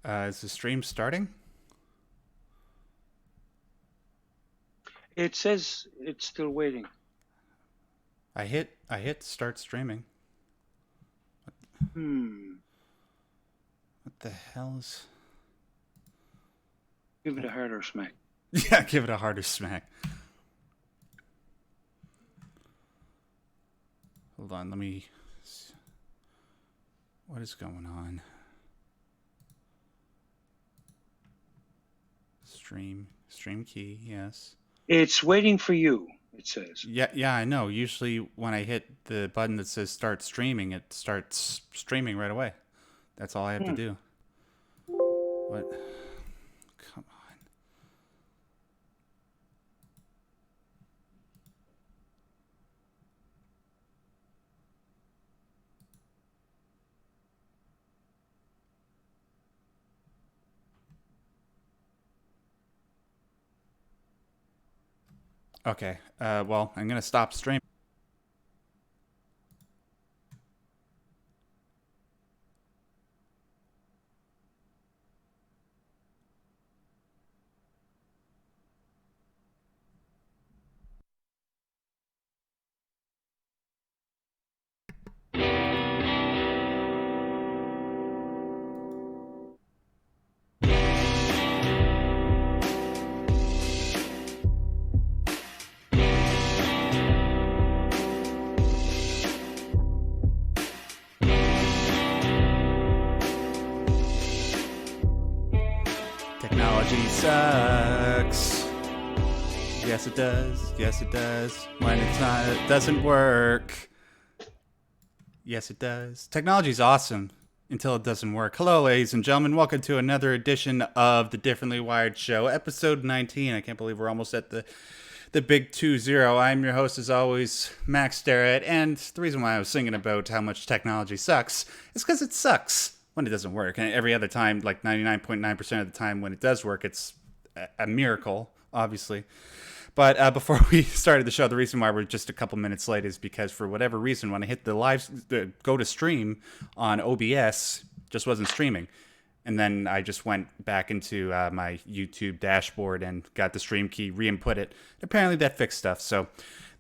Is the stream starting? It says it's still waiting. I hit start streaming. Hmm. What the hell is? Give it a harder smack. Yeah, give it a harder smack. Hold on, let me. What is going on? Stream key. Yes. It's waiting for you, it says. Yeah, I know. Usually when I hit the button that says start streaming, it starts streaming right away. That's all I have to Hmm. do. What? Come on. Okay. Well, I'm gonna stop streaming. Technology sucks. Yes, it does. Yes, it does. When it's not, it doesn't work. Yes, it does. Technology's awesome until it doesn't work. Hello, ladies and gentlemen. Welcome to another edition of the Differently Wired Show, episode 19. I can't believe we're almost at the big 2-0. I'm your host, as always, Max Derrat, and the reason why I was singing about how much technology sucks is because it sucks when it doesn't work. And every other time, like 99.9% of the time when it does work, it's a miracle, obviously. But before we started the show, the reason why we're just a couple minutes late is because for whatever reason, when I hit the go to stream on OBS, just wasn't streaming. And then I just went back into my YouTube dashboard and got the stream key, re-input it. Apparently that fixed stuff. So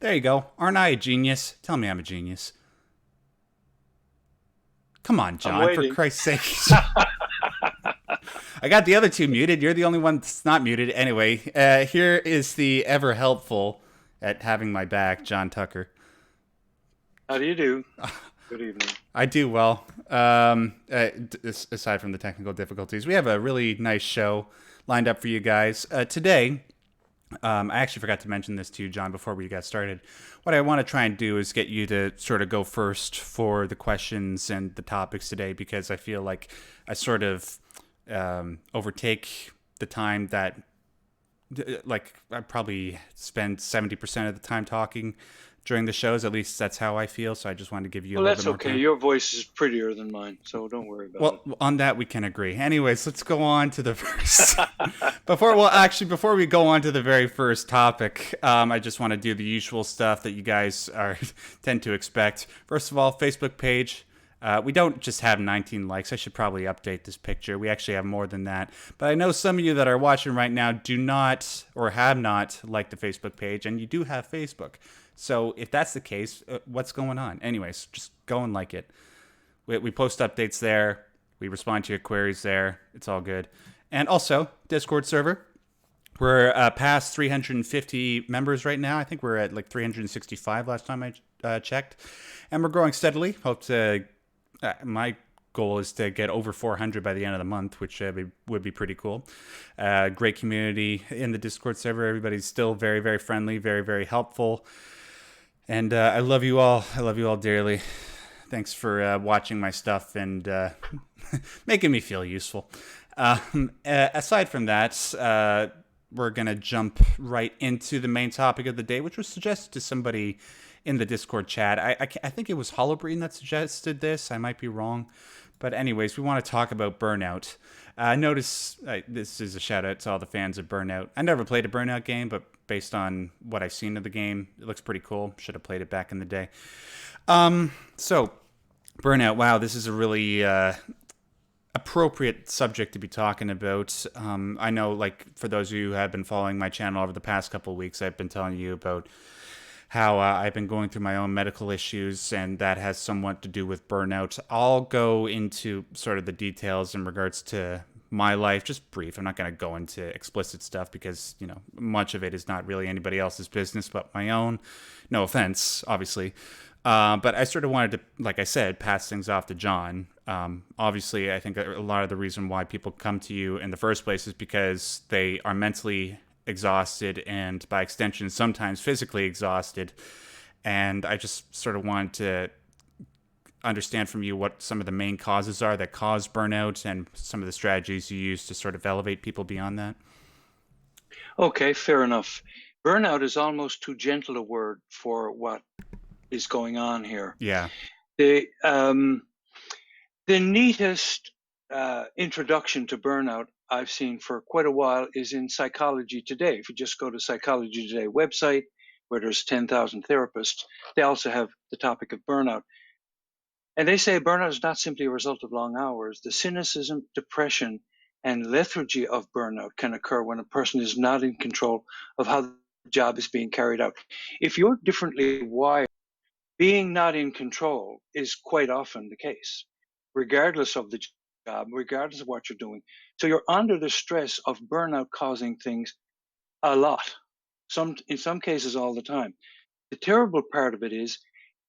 there you go. Aren't I a genius? Tell me I'm a genius. Come on, I'm John, for waiting. Christ's sake. I got the other two muted. You're the only one that's not muted. Anyway, here is the ever helpful at having my back, John Tucker. How do you do? Good evening. I do well. Aside from the technical difficulties, we have a really nice show lined up for you guys today. I actually forgot to mention this to you, John, before we got started. What I want to try and do is get you to sort of go first for the questions and the topics today, because I feel like I sort of overtake the time that, like, I probably spend 70% of the time talking during the shows. At least that's how I feel. So I just wanted to give you a Well, little bit that's more okay. time. Your voice is prettier than mine, so don't worry about Well, on that we can agree. Anyways, let's go on to the first. Before we go on to the very first topic, I just want to do the usual stuff that you guys are tend to expect. First of all, Facebook page. We don't just have 19 likes. I should probably update this picture. We actually have more than that. But I know some of you that are watching right now do not or have not liked the Facebook page, and you do have Facebook. So if that's the case, what's going on? Anyways, just go and like it. We post updates there. We respond to your queries there. It's all good. And also, Discord server. We're past 350 members right now. I think we're at like 365 last time I checked. And we're growing steadily. Hope to. My goal is to get over 400 by the end of the month, which would be pretty cool. Great community in the Discord server. Everybody's still very, very friendly, very, very helpful. And I love you all. I love you all dearly. Thanks for watching my stuff and making me feel useful. Aside from that, we're going to jump right into the main topic of the day, which was suggested to somebody in the Discord chat. I think it was Hollowbreen that suggested this. I might be wrong. But anyways, we want to talk about Burnout. Notice this is a shout out to all the fans of Burnout. I never played a Burnout game, but based on what I've seen of the game, it looks pretty cool. Should have played it back in the day. So Burnout, wow, this is a really appropriate subject to be talking about. I know, like, for those of you who have been following my channel over the past couple of weeks, I've been telling you about how I've been going through my own medical issues, and that has somewhat to do with burnout. I'll go into sort of the details in regards to my life, just brief. I'm not going to go into explicit stuff because, much of it is not really anybody else's business but my own. No offense, obviously. But I sort of wanted to, like I said, pass things off to John. Obviously, I think a lot of the reason why people come to you in the first place is because they are mentally exhausted and, by extension, sometimes physically exhausted. And I just sort of wanted to understand from you what some of the main causes are that cause burnout and some of the strategies you use to sort of elevate people beyond that. Okay, fair enough. Burnout is almost too gentle a word for what is going on here. Yeah. The the neatest introduction to burnout I've seen for quite a while is in Psychology Today. If you just go to Psychology Today website, where there's 10,000 therapists, they also have the topic of burnout. And they say burnout is not simply a result of long hours. The cynicism, depression, and lethargy of burnout can occur when a person is not in control of how the job is being carried out. If you're differently wired, being not in control is quite often the case, regardless of the job, regardless of what you're doing. So you're under the stress of burnout causing things a lot, in some cases all the time. The terrible part of it is,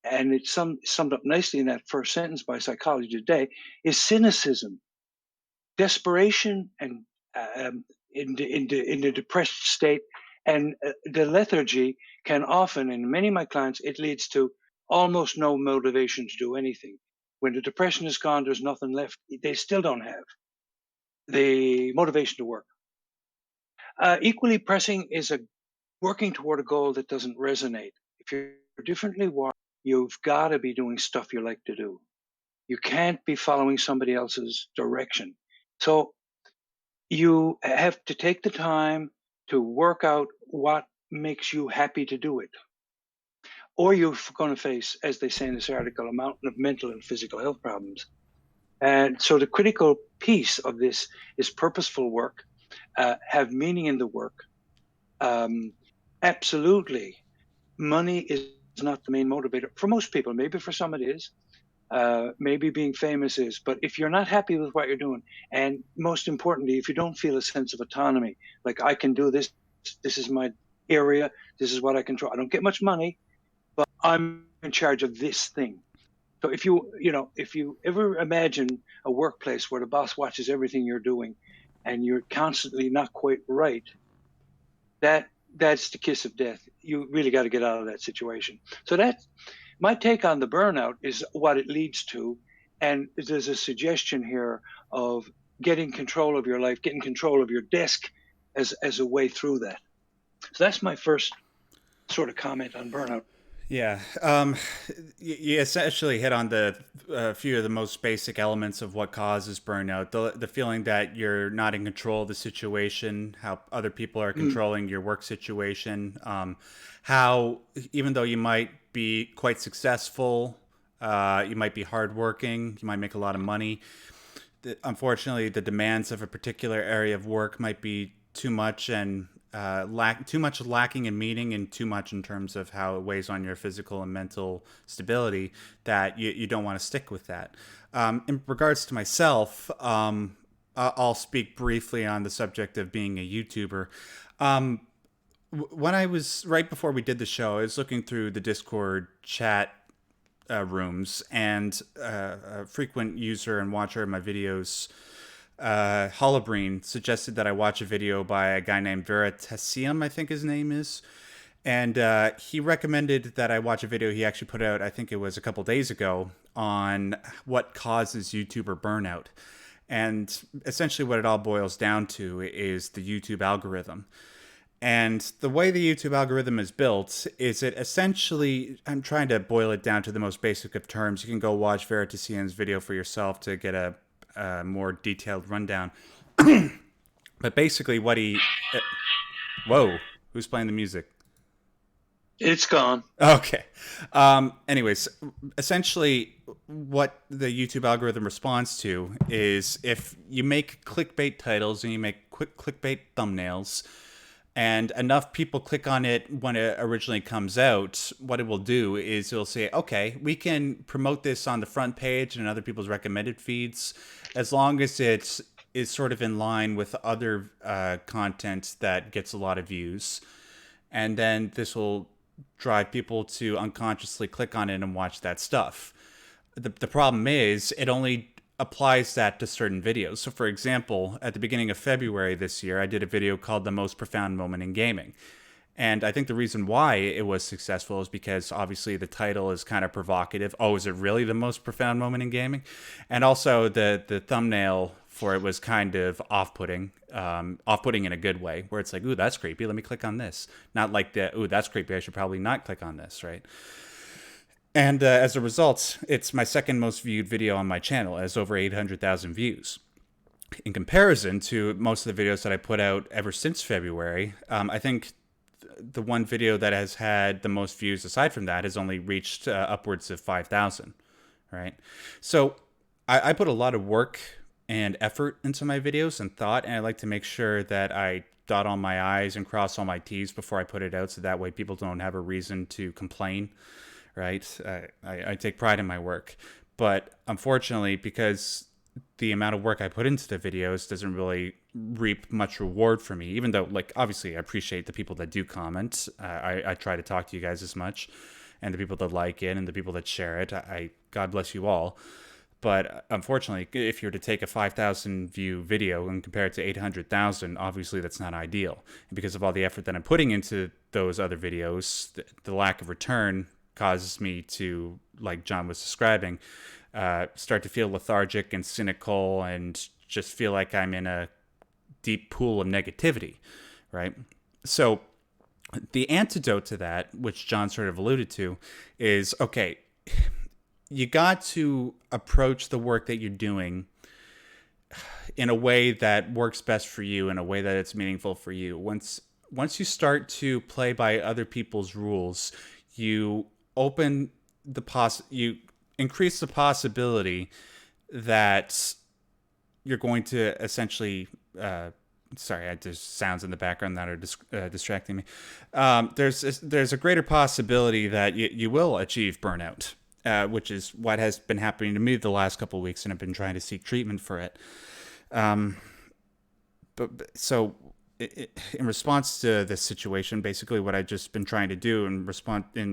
and it's summed up nicely in that first sentence by Psychology Today, is cynicism, desperation, and in the depressed state, and the lethargy can often, in many of my clients, it leads to almost no motivation to do anything. When the depression is gone, there's nothing left. They still don't have the motivation to work. Equally pressing is a working toward a goal that doesn't resonate. If you're differently wired, you've got to be doing stuff you like to do. You can't be following somebody else's direction. So you have to take the time to work out what makes you happy to do it. Or you're going to face, as they say in this article, a mountain of mental and physical health problems. And so the critical piece of this is purposeful work, have meaning in the work. Absolutely, money is not the main motivator for most people. Maybe for some it is. Maybe being famous is. But if you're not happy with what you're doing, and most importantly, if you don't feel a sense of autonomy, like I can do this, this is my area, this is what I control. I don't get much money, but I'm in charge of this thing. So if you ever imagine a workplace where the boss watches everything you're doing and you're constantly not quite right, that's the kiss of death. You really got to get out of that situation. So that's my take on the burnout, is what it leads to. And there's a suggestion here of getting control of your life, getting control of your desk as a way through that. So that's my first sort of comment on burnout. Yeah. You essentially hit on the few of the most basic elements of what causes burnout. The feeling that you're not in control of the situation, how other people are controlling your work situation, how even though you might be quite successful, you might be hardworking, you might make a lot of money. Unfortunately, the demands of a particular area of work might be too much and too much lacking in meaning and too much in terms of how it weighs on your physical and mental stability, that you don't want to stick with that. In regards to myself, I'll speak briefly on the subject of being a YouTuber. When I was, right before we did the show, I was looking through the Discord chat rooms, and a frequent user and watcher of my videos, Holobreen, suggested that I watch a video by a guy named Derrat, I think his name is. And he recommended that I watch a video he actually put out, I think it was a couple days ago, on what causes YouTuber burnout. And essentially what it all boils down to is the YouTube algorithm. And the way the YouTube algorithm is built is it essentially, I'm trying to boil it down to the most basic of terms. You can go watch Veritasian's video for yourself to get a more detailed rundown. But basically what he... whoa, who's playing the music? It's gone. Okay. Anyways, essentially, what the YouTube algorithm responds to is if you make clickbait titles and you make quick clickbait thumbnails, and enough people click on it when it originally comes out, what it will do is it'll say, okay, we can promote this on the front page and other people's recommended feeds as long as it is sort of in line with other content that gets a lot of views. And then this will drive people to unconsciously click on it and watch that stuff. The problem is it only applies that to certain videos. So, for example, at the beginning of February this year, I did a video called The Most Profound Moment in Gaming. And I think the reason why it was successful is because obviously the title is kind of provocative. Oh, is it really the most profound moment in gaming? And also the thumbnail for it was kind of off-putting in a good way, where it's like, ooh, that's creepy. Let me click on this. Not like the, ooh, that's creepy. I should probably not click on this, right? And as a result, it's my second most viewed video on my channel. It has over 800,000 views. In comparison to most of the videos that I put out ever since February, I think the one video that has had the most views aside from that has only reached upwards of 5,000, right? So I put a lot of work and effort into my videos and thought, and I like to make sure that I dot all my I's and cross all my T's before I put it out, so that way people don't have a reason to complain, right? I take pride in my work. But unfortunately, because the amount of work I put into the videos doesn't really reap much reward for me, even though, like, obviously I appreciate the people that do comment. I try to talk to you guys as much, and the people that like it and the people that share it. God bless you all. But unfortunately, if you were to take a 5,000 view video and compare it to 800,000, obviously that's not ideal. And because of all the effort that I'm putting into those other videos, the lack of return causes me to, like John was describing, start to feel lethargic and cynical and just feel like I'm in a deep pool of negativity, right? So the antidote to that, which John sort of alluded to, is okay, you got to approach the work that you're doing in a way that works best for you, in a way that it's meaningful for you. Once you start to play by other people's rules, you open you increase the possibility that you're going to essentially sorry, there's sounds in the background that are distracting me. There's a greater possibility that you will achieve burnout, which is what has been happening to me the last couple of weeks, and I've been trying to seek treatment for it. So in response to this situation, basically what I've just been trying to do in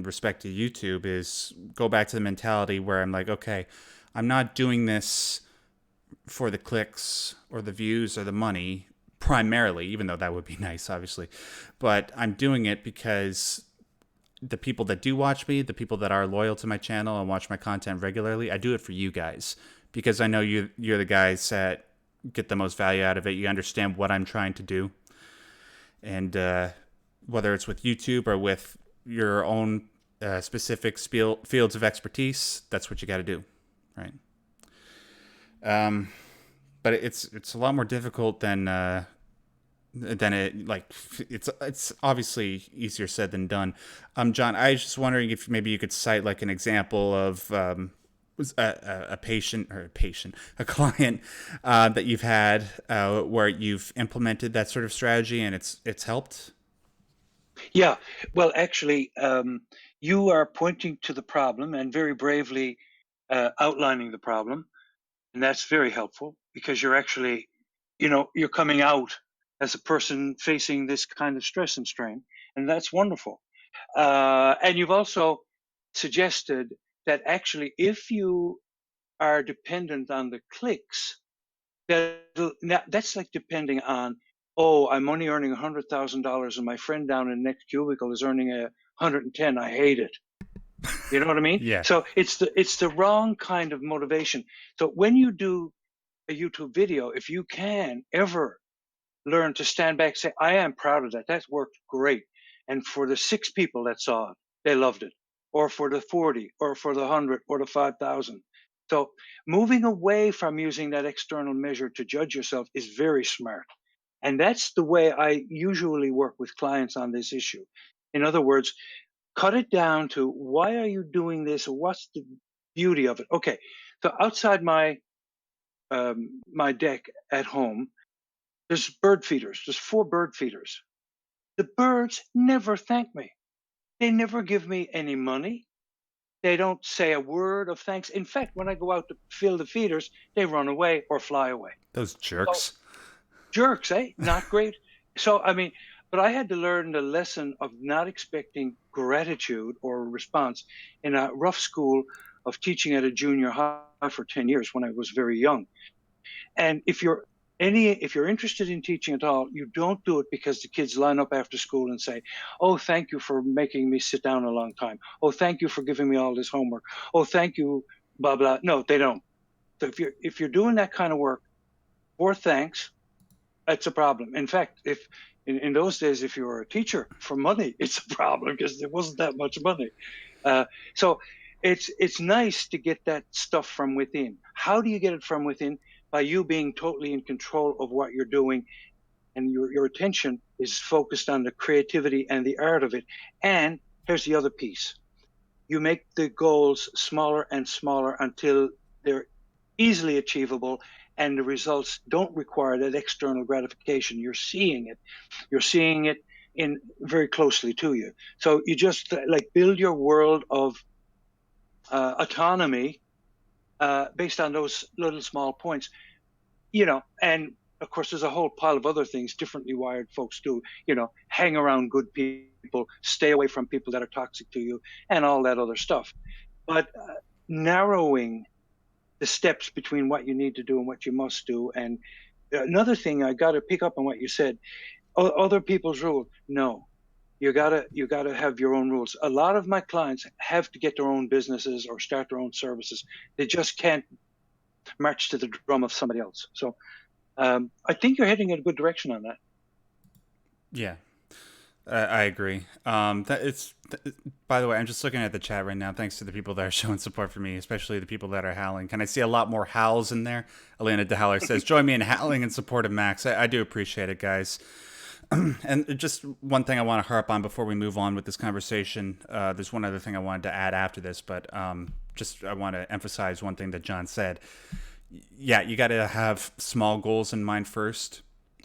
respect to YouTube is go back to the mentality where I'm like, okay, I'm not doing this for the clicks or the views or the money primarily, even though that would be nice, obviously. But I'm doing it because the people that do watch me, the people that are loyal to my channel and watch my content regularly, I do it for you guys because I know you're the guys that get the most value out of it. You understand what I'm trying to do. And whether it's with YouTube or with your own specific fields of expertise, that's what you got to do, right? But it's a lot more difficult than it, like, it's obviously easier said than done. John, I was just wondering if maybe you could cite like an example of a client that you've had where you've implemented that sort of strategy and it's helped. Yeah, well, actually, you are pointing to the problem and very bravely outlining the problem. And that's very helpful because you're actually, you're coming out as a person facing this kind of stress and strain. And that's wonderful. And you've also suggested that actually, if you are dependent on the clicks, that's like depending on, oh, I'm only earning $100,000 and my friend down in the next cubicle is earning 110. I hate it. You know what I mean? Yeah. So it's the wrong kind of motivation. So when you do a YouTube video, if you can ever learn to stand back and say, I am proud of that. That worked great. And for the 6 people that saw it, they loved it. Or for the 40, or for the 100, or the 5,000. So moving away from using that external measure to judge yourself is very smart. And that's the way I usually work with clients on this issue. In other words, cut it down to, why are you doing this? What's the beauty of it? Okay, so outside my deck at home, there's bird feeders. There's 4 bird feeders. The birds never thank me. They never give me any money. They don't say a word of thanks. In fact, when I go out to fill the feeders, they run away or fly away. Those So, jerks. jerks, eh? Not great. So, I mean, but I had to learn the lesson of not expecting gratitude or response in a rough school of teaching at a junior high for 10 years when I was very young. And if you're interested in teaching at all, you don't do it because the kids line up after school and say, "Oh, thank you for making me sit down a long time. Oh, thank you for giving me all this homework. Oh, thank you, blah blah." No, they don't. So if you're doing that kind of work for thanks, that's a problem. In fact, if in those days, if you were a teacher for money, it's a problem because there wasn't that much money. So it's nice to get that stuff from within. How do you get it from within? By you being totally in control of what you're doing, and your attention is focused on the creativity and the art of it. And here's the other piece: you make the goals smaller and smaller until they're easily achievable, and the results don't require that external gratification. You're seeing it in very closely to you. So you just like build your world of autonomy based on those little small points, and of course there's a whole pile of other things differently wired folks do, hang around good people, stay away from people that are toxic to you, and all that other stuff. But narrowing the steps between what you need to do and what you must do. And another thing, I got to pick up on what you said, other people's rules. No, you gotta have your own rules. A lot of my clients have to get their own businesses or start their own services. They just can't march to the drum of somebody else. So I think you're heading in a good direction on that. Yeah, I agree. By the way, I'm just looking at the chat right now. Thanks to the people that are showing support for me, especially the people that are howling. Can I see a lot more howls in there? Elena DeHowler says, "Join me in howling in support of Max." I do appreciate it, guys. And just one thing I want to harp on before we move on with this conversation. There's one other thing I wanted to add after this, but just I want to emphasize one thing that John said. Yeah, you got to have small goals in mind first.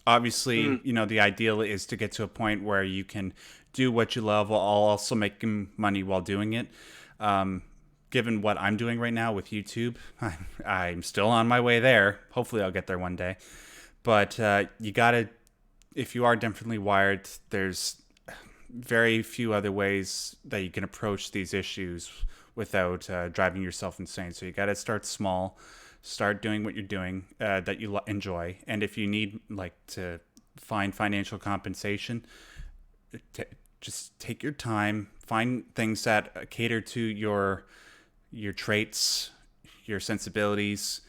Obviously, the ideal is to get to a point where you can do what you love while also making money while doing it. Given what I'm doing right now with YouTube, I'm still on my way there. Hopefully, I'll get there one day. But you got to, if you are differently wired, there's very few other ways that you can approach these issues without driving yourself insane. So you got to start small, start doing what you're doing that you enjoy, and if you need like to find financial compensation, just take your time, find things that cater to your traits, your sensibilities.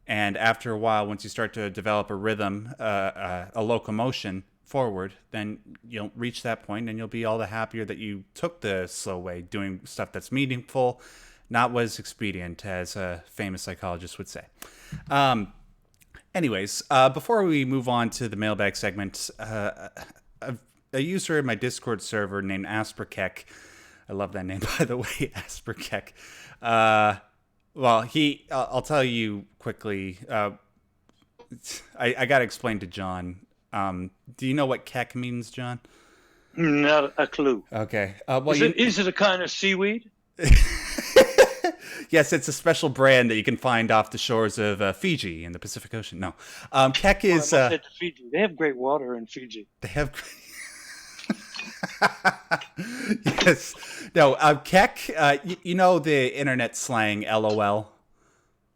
And after a while, once you start to develop a rhythm, a locomotion forward, then you'll reach that point and you'll be all the happier that you took the slow way, doing stuff that's meaningful, not what is expedient, as a famous psychologist would say. Anyways, before we move on to the mailbag segment, a user in my Discord server named Asperkek, I love that name, by the way, Asperkek. Well, I'll tell you quickly. I got to explain to John. Do you know what kek means, John? Not a clue. Okay. Is it a kind of seaweed? Yes, it's a special brand that you can find off the shores of Fiji in the Pacific Ocean. No, kek is. I said Fiji. They have great water in Fiji. They have. Yes. No, kek. You know the internet slang LOL.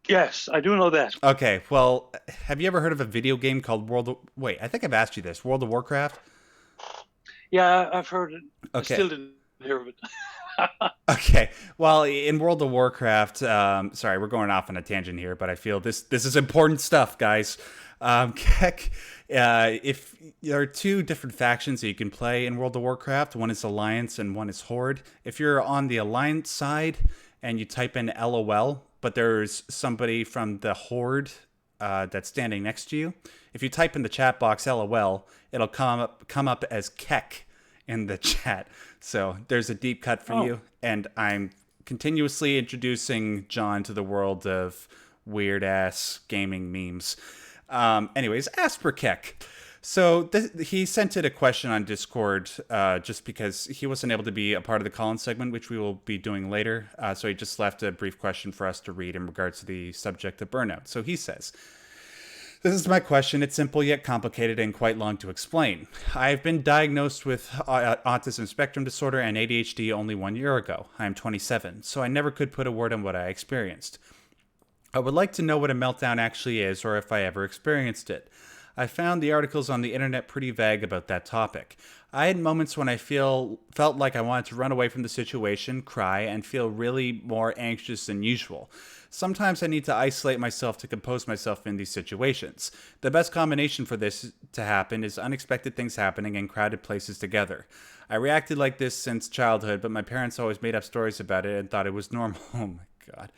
Yes, I do know that. Okay. Well, have you ever heard of a video game called Wait, I think I've asked you this. World of Warcraft. Yeah, I've heard it. Okay. I still didn't hear of it. Okay. Well, in World of Warcraft, sorry, we're going off on a tangent here, but I feel this is important stuff, guys. Kek, if there are 2 different factions that you can play in World of Warcraft, one is Alliance and one is Horde. If you're on the Alliance side and you type in LOL, but there's somebody from the Horde that's standing next to you, if you type in the chat box LOL, it'll come up as Kek in the chat. So there's a deep cut for Oh, you, and I'm continuously introducing John to the world of weird ass gaming memes. Anyways, Asperkek. So he sent in a question on Discord just because he wasn't able to be a part of the call-in segment, which we will be doing later. So he just left a brief question for us to read in regards to the subject of burnout. So he says, this is my question. It's simple yet complicated and quite long to explain. I've been diagnosed with autism spectrum disorder and ADHD only 1 year ago. I am 27, so I never could put a word on what I experienced. I would like to know what a meltdown actually is or if I ever experienced it. I found the articles on the internet pretty vague about that topic. I had moments when I felt like I wanted to run away from the situation, cry, and feel really more anxious than usual. Sometimes I need to isolate myself to compose myself in these situations. The best combination for this to happen is unexpected things happening in crowded places together. I reacted like this since childhood, but my parents always made up stories about it and thought it was normal. Oh my god.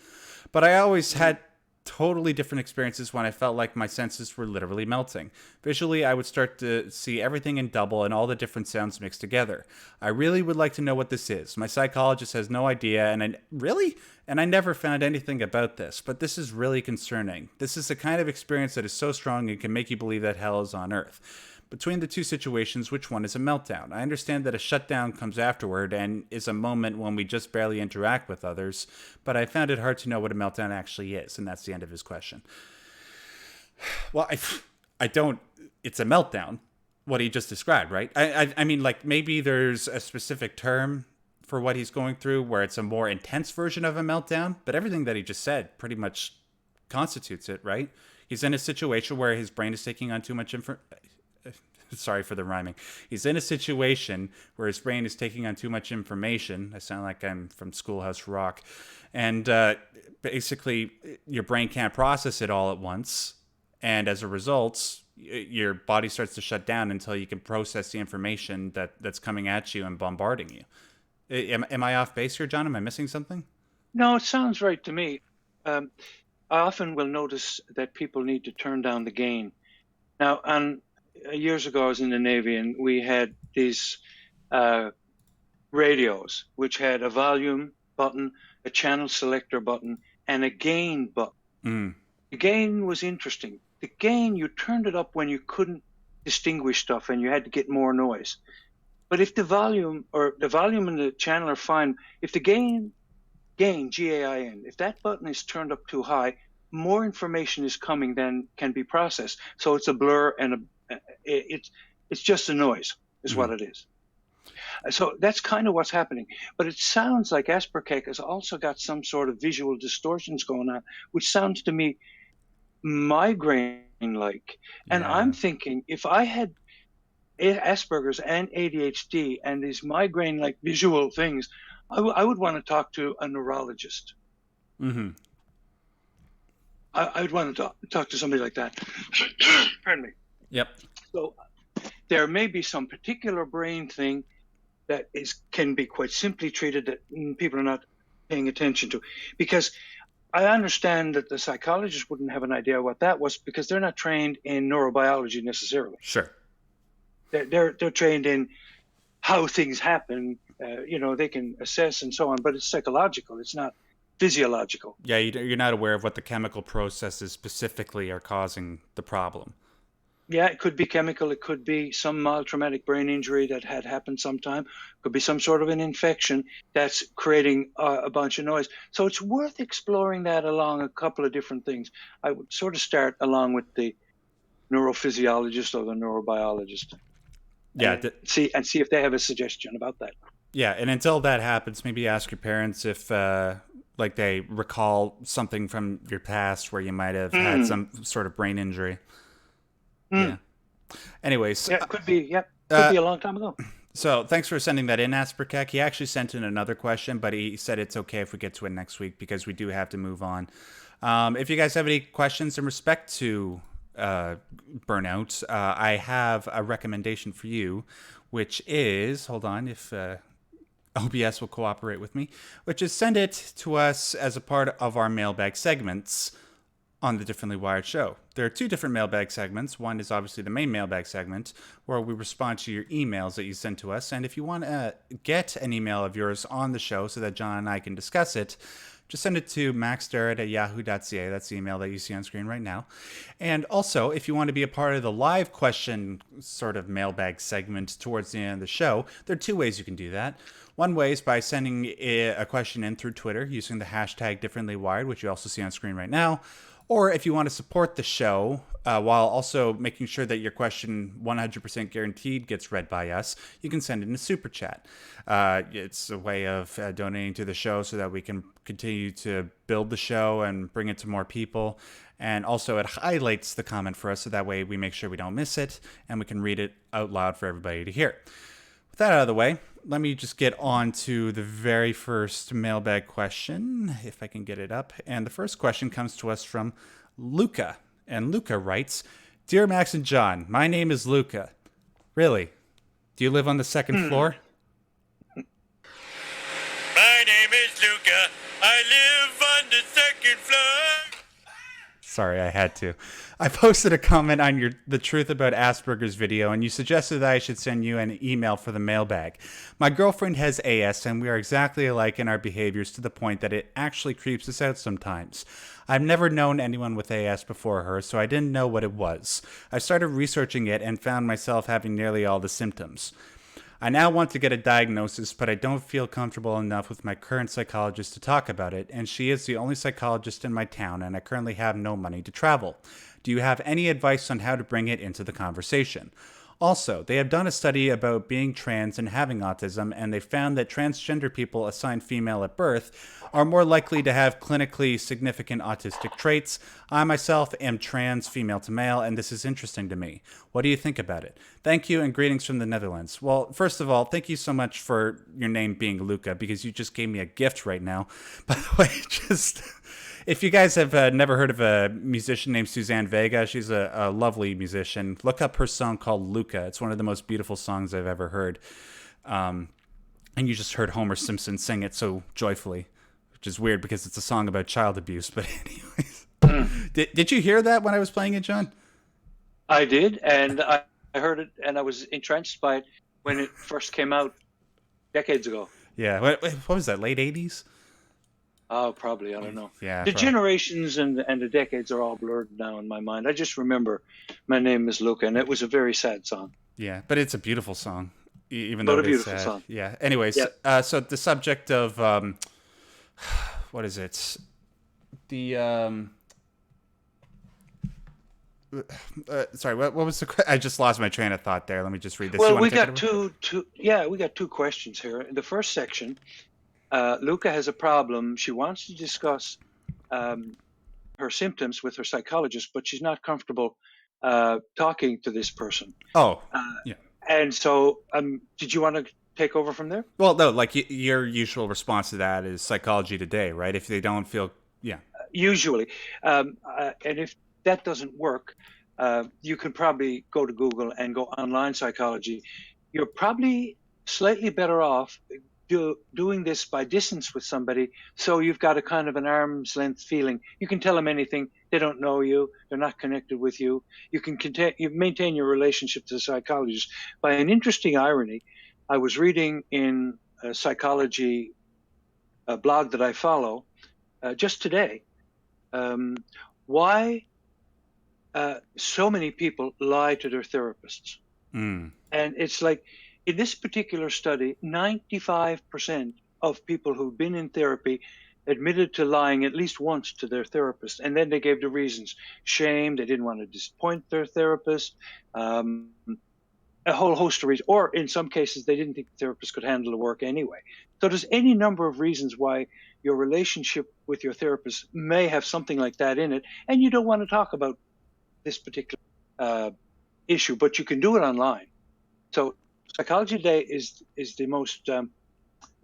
But I always had totally different experiences when I felt like my senses were literally melting. Visually, I would start to see everything in double and all the different sounds mixed together. I really would like to know what this is. My psychologist has no idea, and I never found anything about this, but this is really concerning. This is the kind of experience that is so strong it can make you believe that hell is on earth. Between the two situations, which one is a meltdown? I understand that a shutdown comes afterward and is a moment when we just barely interact with others, but I found it hard to know what a meltdown actually is, and that's the end of his question. Well, I don't. It's a meltdown, what he just described, right? I mean, like maybe there's a specific term for what he's going through where it's a more intense version of a meltdown, but everything that he just said pretty much constitutes it, right? He's in a situation where his brain is taking on too much information. Sorry for the rhyming. He's in a situation where his brain is taking on too much information. I sound like I'm from Schoolhouse Rock. And basically, your brain can't process it all at once. And as a result, your body starts to shut down until you can process the information that's coming at you and bombarding you. Am I off base here, John? Am I missing something? no, it sounds right to me. I often will notice that people need to turn down the gain. Now, and years ago, I was in the Navy, and we had these radios, which had a volume button, a channel selector button, and a gain button. Mm. The gain was interesting. The gain, you turned it up when you couldn't distinguish stuff and you had to get more noise. But if the volume and the channel are fine, if the gain, Gain, if that button is turned up too high, more information is coming than can be processed. So it's a blur and it's just a noise is what it is. So that's kind of what's happening. But it sounds like Asperkek has also got some sort of visual distortions going on, which sounds to me migraine-like. And Yeah. I'm thinking if I had Asperger's and ADHD and these migraine-like visual things, I would want to talk to a neurologist. Mm-hmm. I would want to talk to somebody like that. Pardon me. Yep. So there may be some particular brain thing that can be quite simply treated that people are not paying attention to. Because I understand that the psychologist wouldn't have an idea what that was because they're not trained in neurobiology necessarily. Sure. They're trained in how things happen. They can assess and so on, but it's psychological. It's not physiological. Yeah, you're not aware of what the chemical processes specifically are causing the problem. Yeah, it could be chemical. It could be some mild traumatic brain injury that had happened sometime. It could be some sort of an infection that's creating a bunch of noise. So it's worth exploring that along a couple of different things. I would sort of start along with the neurophysiologist or the neurobiologist. Yeah. And see if they have a suggestion about that. Yeah, and until that happens, maybe ask your parents if they recall something from your past where you might have had some sort of brain injury. Yeah. Anyways. Yeah, could be a long time ago. So thanks for sending that in, Asperkek. He actually sent in another question, but he said it's okay if we get to it next week because we do have to move on. If you guys have any questions in respect to burnout, I have a recommendation for you, which is, hold on, if OBS will cooperate with me, which is send it to us as a part of our mailbag segments on the Differently Wired show. There are two different mailbag segments. One is obviously the main mailbag segment, where we respond to your emails that you send to us. And if you want to get an email of yours on the show so that John and I can discuss it, just send it to maxderrat@yahoo.ca. That's the email that you see on screen right now. And also, if you want to be a part of the live question sort of mailbag segment towards the end of the show, there are two ways you can do that. One way is by sending a question in through Twitter using the hashtag DifferentlyWired, which you also see on screen right now. Or if you want to support the show while also making sure that your question 100% guaranteed gets read by us, you can send in a super chat. It's a way of donating to the show so that we can continue to build the show and bring it to more people. And also it highlights the comment for us so that way we make sure we don't miss it and we can read it out loud for everybody to hear. With that out of the way, let me just get on to the very first mailbag question, if I can get it up. And the first question comes to us from Luca. And Luca writes, Dear Max and John, my name is Luca. Really? Do you live on the second floor? My name is Luca. I live on the second floor. Sorry, I had to. I posted a comment on the Truth About Asperger's video, and you suggested that I should send you an email for the mailbag. My girlfriend has AS, and we are exactly alike in our behaviors to the point that it actually creeps us out sometimes. I've never known anyone with AS before her, so I didn't know what it was. I started researching it and found myself having nearly all the symptoms. I now want to get a diagnosis, but I don't feel comfortable enough with my current psychologist to talk about it, and she is the only psychologist in my town, and I currently have no money to travel. Do you have any advice on how to bring it into the conversation? Also, they have done a study about being trans and having autism, and they found that transgender people assigned female at birth are more likely to have clinically significant autistic traits. I myself am trans, female to male, and this is interesting to me. What do you think about it? Thank you, and greetings from the Netherlands. Well, first of all, thank you so much for your name being Luca, because you just gave me a gift right now. By the way, just... If you guys have never heard of a musician named Suzanne Vega, she's a lovely musician. Look up her song called Luca. It's one of the most beautiful songs I've ever heard. And you just heard Homer Simpson sing it so joyfully, which is weird because it's a song about child abuse. But anyways, did you hear that when I was playing it, John? I did, and I heard it, and I was entranced by it when it first came out decades ago. Yeah. What was that, late 80s? Oh, probably. I don't know. Yeah. The generations and the decades are all blurred now in my mind. I just remember My Name is Luca, and it was a very sad song. Yeah, but it's a beautiful song, even But though a it's beautiful sad. song. Yeah. Anyways, Yeah. so the subject of what is it? The sorry, what was the? I just lost my train of thought there. Let me just read this. Well, we got we got two questions here. In the first section, Luca has a problem. She wants to discuss her symptoms with her psychologist, but she's not comfortable talking to this person. Oh, yeah. And so, did you want to take over from there? Well, no, like your usual response to that is Psychology Today, right? If they don't feel, yeah. Usually. And if that doesn't work, you can probably go to Google and go online psychology. You're probably slightly better off doing this by distance with somebody, so you've got a kind of an arm's length feeling. You can tell them anything. They don't know you. They're not connected with you. You can you maintain your relationship to the psychologist. By an interesting irony, I was reading in a psychology blog that I follow just today why so many people lie to their therapists. And it's like, in this particular study, 95% of people who've been in therapy admitted to lying at least once to their therapist. And then they gave the reasons: shame, they didn't want to disappoint their therapist, a whole host of reasons. Or in some cases, they didn't think the therapist could handle the work anyway. So there's any number of reasons why your relationship with your therapist may have something like that in it, and you don't want to talk about this particular issue, but you can do it online. So Psychology Today is the most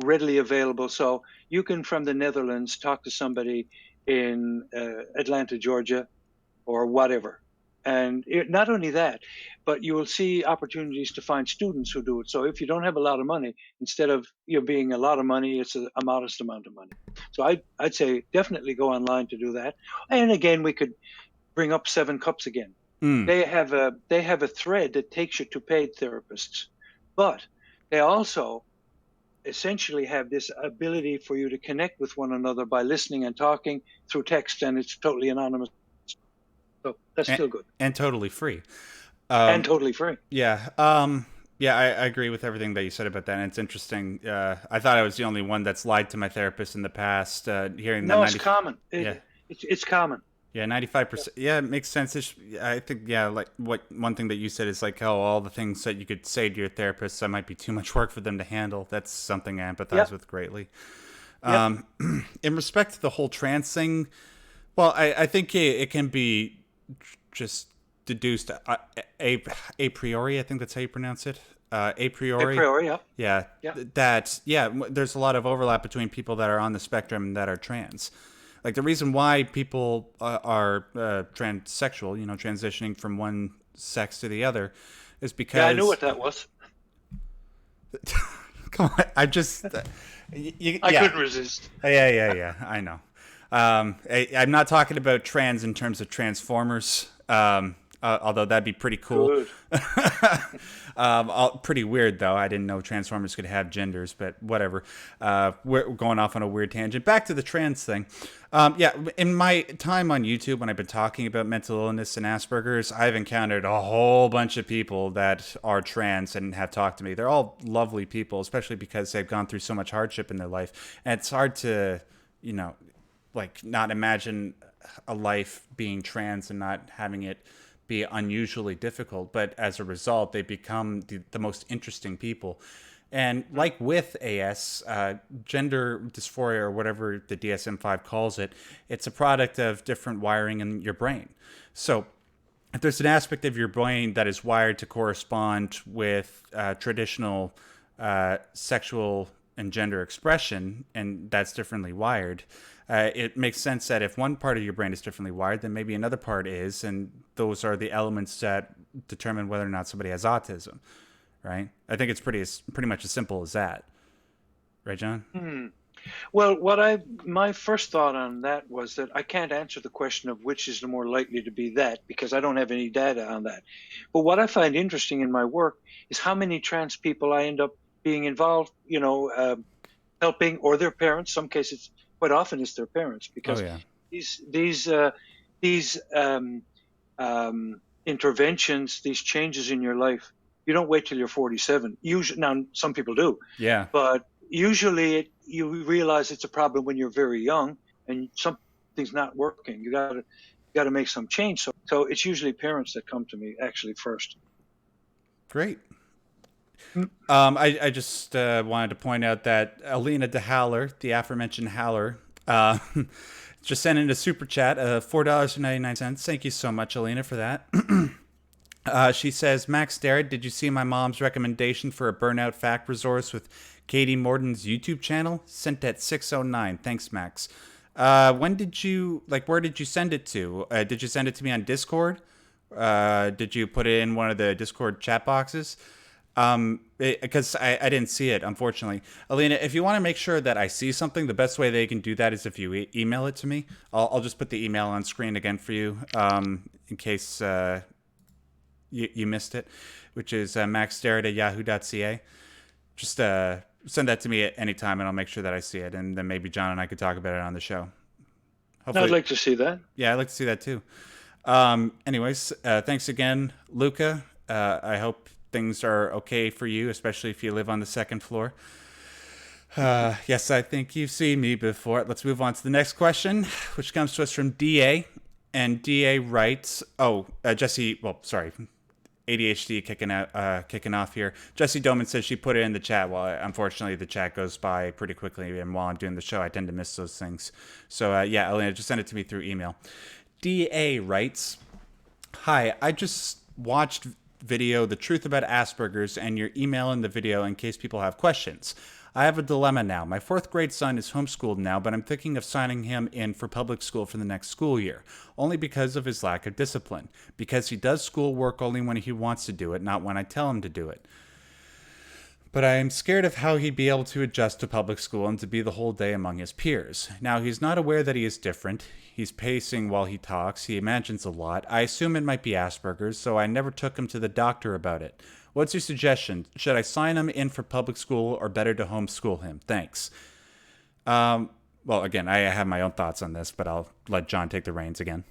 readily available. So you can, from the Netherlands, talk to somebody in Atlanta, Georgia, or whatever. And not only that, but you will see opportunities to find students who do it. So if you don't have a lot of money, instead of being a lot of money, it's a modest amount of money. So I'd say definitely go online to do that. And again, we could bring up Seven Cups again. They have a thread that takes you to paid therapists, but they also essentially have this ability for you to connect with one another by listening and talking through text, and it's totally anonymous. So that's still good. And totally free. And totally free. Yeah. Yeah, I agree with everything that you said about that. And it's interesting. I thought I was the only one that's lied to my therapist in the past. Hearing that. No, it's common. Yeah. It's common. Yeah, 95%. Yeah, it makes sense. I think, yeah, like one thing that you said is like, oh, all the things that you could say to your therapist that might be too much work for them to handle. That's something I empathize with greatly. In respect to the whole trans thing, well, I think it can be just deduced a priori. I think that's how you pronounce it. A priori. A priori, yeah. There's a lot of overlap between people that are on the spectrum that are trans. Like the reason why people are transsexual, transitioning from one sex to the other, is because. Yeah, I knew what that was. Come on, I couldn't resist. Yeah. I know. I'm not talking about trans in terms of Transformers. Although that'd be pretty cool. Pretty weird, though. I didn't know Transformers could have genders, but whatever. We're going off on a weird tangent. Back to the trans thing. In my time on YouTube, when I've been talking about mental illness and Asperger's, I've encountered a whole bunch of people that are trans and have talked to me. They're all lovely people, especially because they've gone through so much hardship in their life. And it's hard to, not imagine a life being trans and not having it be unusually difficult, but as a result, they become the most interesting people. And like with AS, gender dysphoria, or whatever the DSM-5 calls it, it's a product of different wiring in your brain. So if there's an aspect of your brain that is wired to correspond with traditional sexual and gender expression, and that's differently wired, it makes sense that if one part of your brain is differently wired, then maybe another part is, and those are the elements that determine whether or not somebody has autism, right? I think it's pretty much as simple as that, right, John? Well, my first thought on that was that I can't answer the question of which is the more likely to be that, because I don't have any data on that. But what I find interesting in my work is how many trans people I end up being involved, helping, or their parents. Some cases, quite often, it's their parents, because these interventions, these changes in your life, you don't wait till you're 47. Usually, now some people do. Yeah. But usually, you realize it's a problem when you're very young and something's not working. You got to make some change. So it's usually parents that come to me actually first. Great. I just wanted to point out that Alina de Haller, the aforementioned Haller, just sent in a super chat of $4.99. Thank you so much, Alina, for that. She says, Max Derrat, did you see my mom's recommendation for a Burnout fact resource with Katie Morton's YouTube channel? Sent at 6:09. Thanks, Max. When did you, where did you send it to? Did you send it to me on Discord? Did you put it in one of the Discord chat boxes? Because I didn't see it, unfortunately. Alina, if you want to make sure that I see something, the best way they can do that is if you email it to me. I'll just put the email on screen again for you, in case you missed it, which is maxderrat@yahoo.ca. Just send that to me at any time, and I'll make sure that I see it, and then maybe John and I could talk about it on the show. Hopefully. I'd like to see that. Yeah, I'd like to see that too. Anyways, thanks again, Luca. I hope things are okay for you, especially if you live on the second floor. Yes, I think you've seen me before. Let's move on to the next question, which comes to us from DA. And DA writes, Jesse, ADHD kicking off here. Jesse Doman says she put it in the chat. Well, unfortunately, the chat goes by pretty quickly, and while I'm doing the show, I tend to miss those things. So, Elena, just send it to me through email. DA writes, hi, I just watched video The Truth About Asperger's and your email in the video in case people have questions. I have a dilemma now. My 4th grade son is homeschooled now, but I'm thinking of signing him in for public school for the next school year, only because of his lack of discipline. Because he does schoolwork only when he wants to do it, not when I tell him to do it. But I am scared of how he'd be able to adjust to public school and to be the whole day among his peers. Now, he's not aware that he is different. He's pacing while he talks. He imagines a lot. I assume it might be Asperger's, so I never took him to the doctor about it. What's your suggestion? Should I sign him in for public school or better to homeschool him? Thanks. Well, again, I have my own thoughts on this, but I'll let John take the reins again.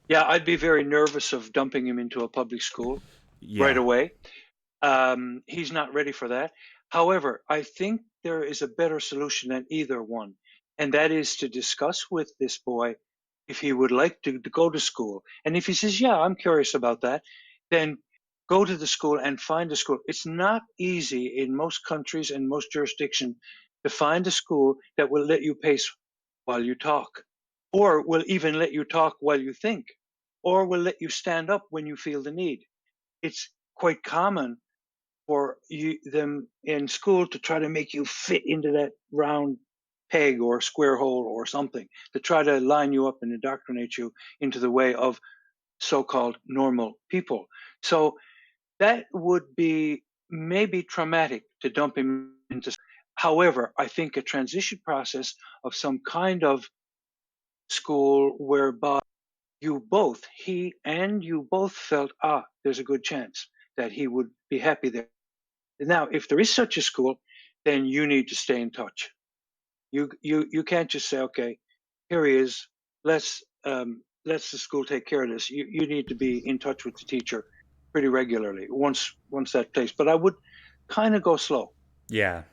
Yeah, I'd be very nervous of dumping him into a public school Yeah. right away. He's not ready for that. However, I think there is a better solution than either one, and that is to discuss with this boy if he would like to go to school. And if he says, yeah, I'm curious about that, then go to the school and find a school. It's not easy in most countries and most jurisdictions to find a school that will let you pace while you talk, or will even let you talk while you think, or will let you stand up when you feel the need. It's quite common for them in school to try to make you fit into that round peg or square hole or something, to try to line you up and indoctrinate you into the way of so-called normal people. So that would be maybe traumatic to dump him into. However, I think a transition process of some kind of school whereby he and you both felt, there's a good chance that he would be happy there. Now, if there is such a school, then you need to stay in touch. You can't just say, okay, here he is. Let's the school take care of this. You need to be in touch with the teacher pretty regularly once that place. But I would kind of go slow. Yeah.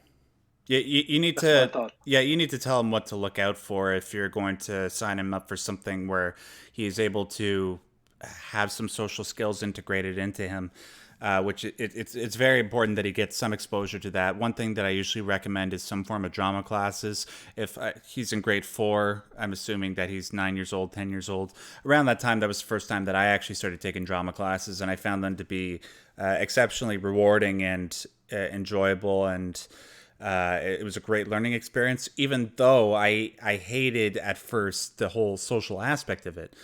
You need That's my to thought. you need to tell him what to look out for if you're going to sign him up for something where he's able to have some social skills integrated into him, which it's very important that he gets some exposure to that. One thing that I usually recommend is some form of drama classes. If he's in grade 4, I'm assuming that he's 9 years old, 10 years old. Around that time, that was the first time that I actually started taking drama classes, and I found them to be exceptionally rewarding and enjoyable, and it was a great learning experience, even though I hated at first the whole social aspect of it.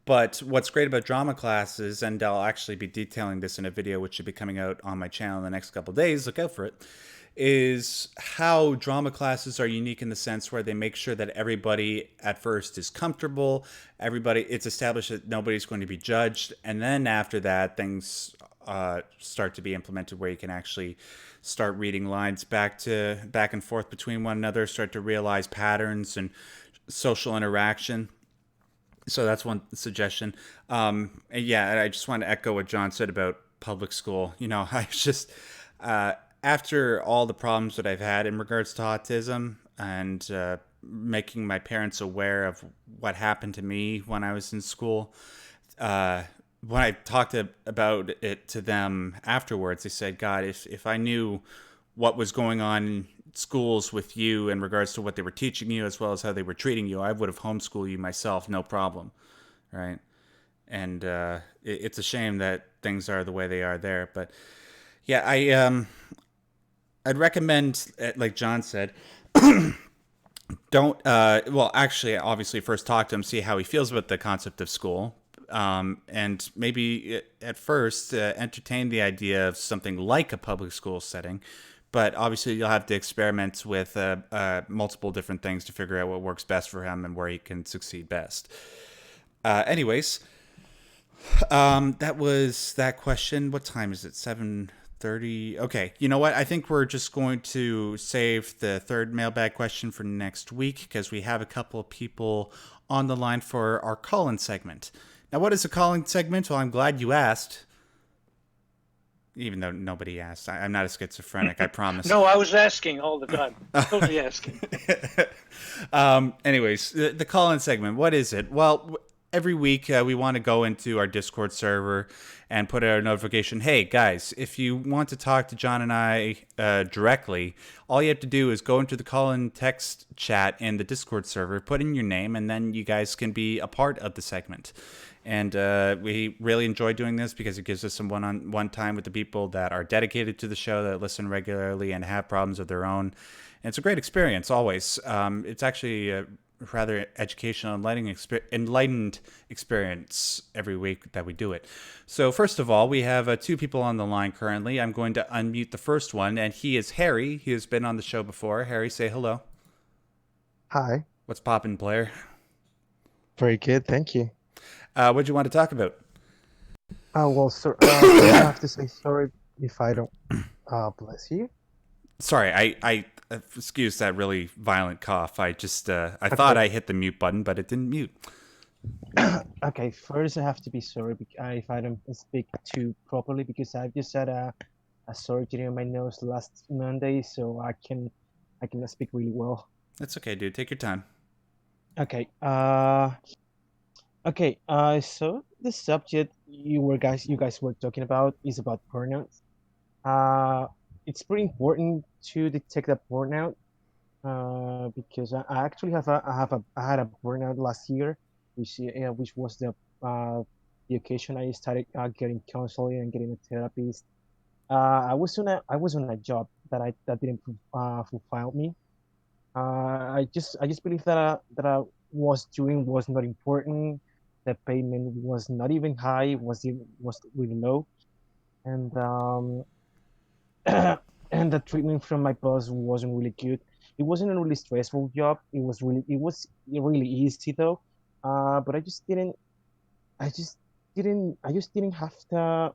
But what's great about drama classes, and I'll actually be detailing this in a video which should be coming out on my channel in the next couple of days, look out for it, is how drama classes are unique in the sense where they make sure that everybody at first is comfortable, it's established that nobody's going to be judged, and then after that things start to be implemented where you can actually start reading lines back and forth between one another, start to realize patterns and social interaction. So that's one suggestion. And I just want to echo what John said about public school. I just, after all the problems that I've had in regards to autism and making my parents aware of what happened to me when I was in school, when I talked about it to them afterwards, they said, God, if I knew what was going on in schools with you in regards to what they were teaching you as well as how they were treating you, I would have homeschooled you myself, no problem. Right? And it's a shame that things are the way they are there. But yeah, I'd recommend, like John said, obviously first talk to him, see how he feels about the concept of school. And maybe at first entertain the idea of something like a public school setting, but obviously you'll have to experiment with multiple different things to figure out what works best for him and where he can succeed best. Anyways, that was that question. What time is it? 7:30. Okay, you know what? I think we're just going to save the third mailbag question for next week because we have a couple of people on the line for our call-in segment. Now, what is a call-in segment? Well, I'm glad you asked. Even though nobody asked. I'm not a schizophrenic, I promise. No, I was asking all the time. Totally asking. Anyways, the call-in segment, what is it? Well, every week we want to go into our Discord server and put out a notification. Hey guys, if you want to talk to John and I directly, all you have to do is go into the call-in text chat in the Discord server, put in your name, and then you guys can be a part of the segment. And we really enjoy doing this because it gives us some one-on-one time with the people that are dedicated to the show, that listen regularly and have problems of their own. And it's a great experience always. It's actually a rather educational, enlightened experience every week that we do it. So first of all, we have two people on the line currently. I'm going to unmute the first one, and he is Harry. He has been on the show before. Harry, say hello. Hi. What's poppin', player? Very good, thank you. What'd you want to talk about? Well, sir, I have to say sorry if I don't bless you. Sorry, I excuse that really violent cough. I just I thought I hit the mute button, but it didn't mute. Okay, first I have to be sorry if I don't speak too properly because I've just had a surgery on my nose last Monday, so I cannot speak really well. That's okay, dude. Take your time. Okay. Okay. So the subject you guys were talking about is about burnout. It's pretty important to detect a burnout. Because I actually I had a burnout last year, which was the occasion I started getting counseling and getting a therapist. I was on a job that didn't fulfill me. I just believe that I was doing was not important. The payment was not even high. Was really low, and and the treatment from my boss wasn't really good. It wasn't a really stressful job. It was really easy though. But I just didn't have to.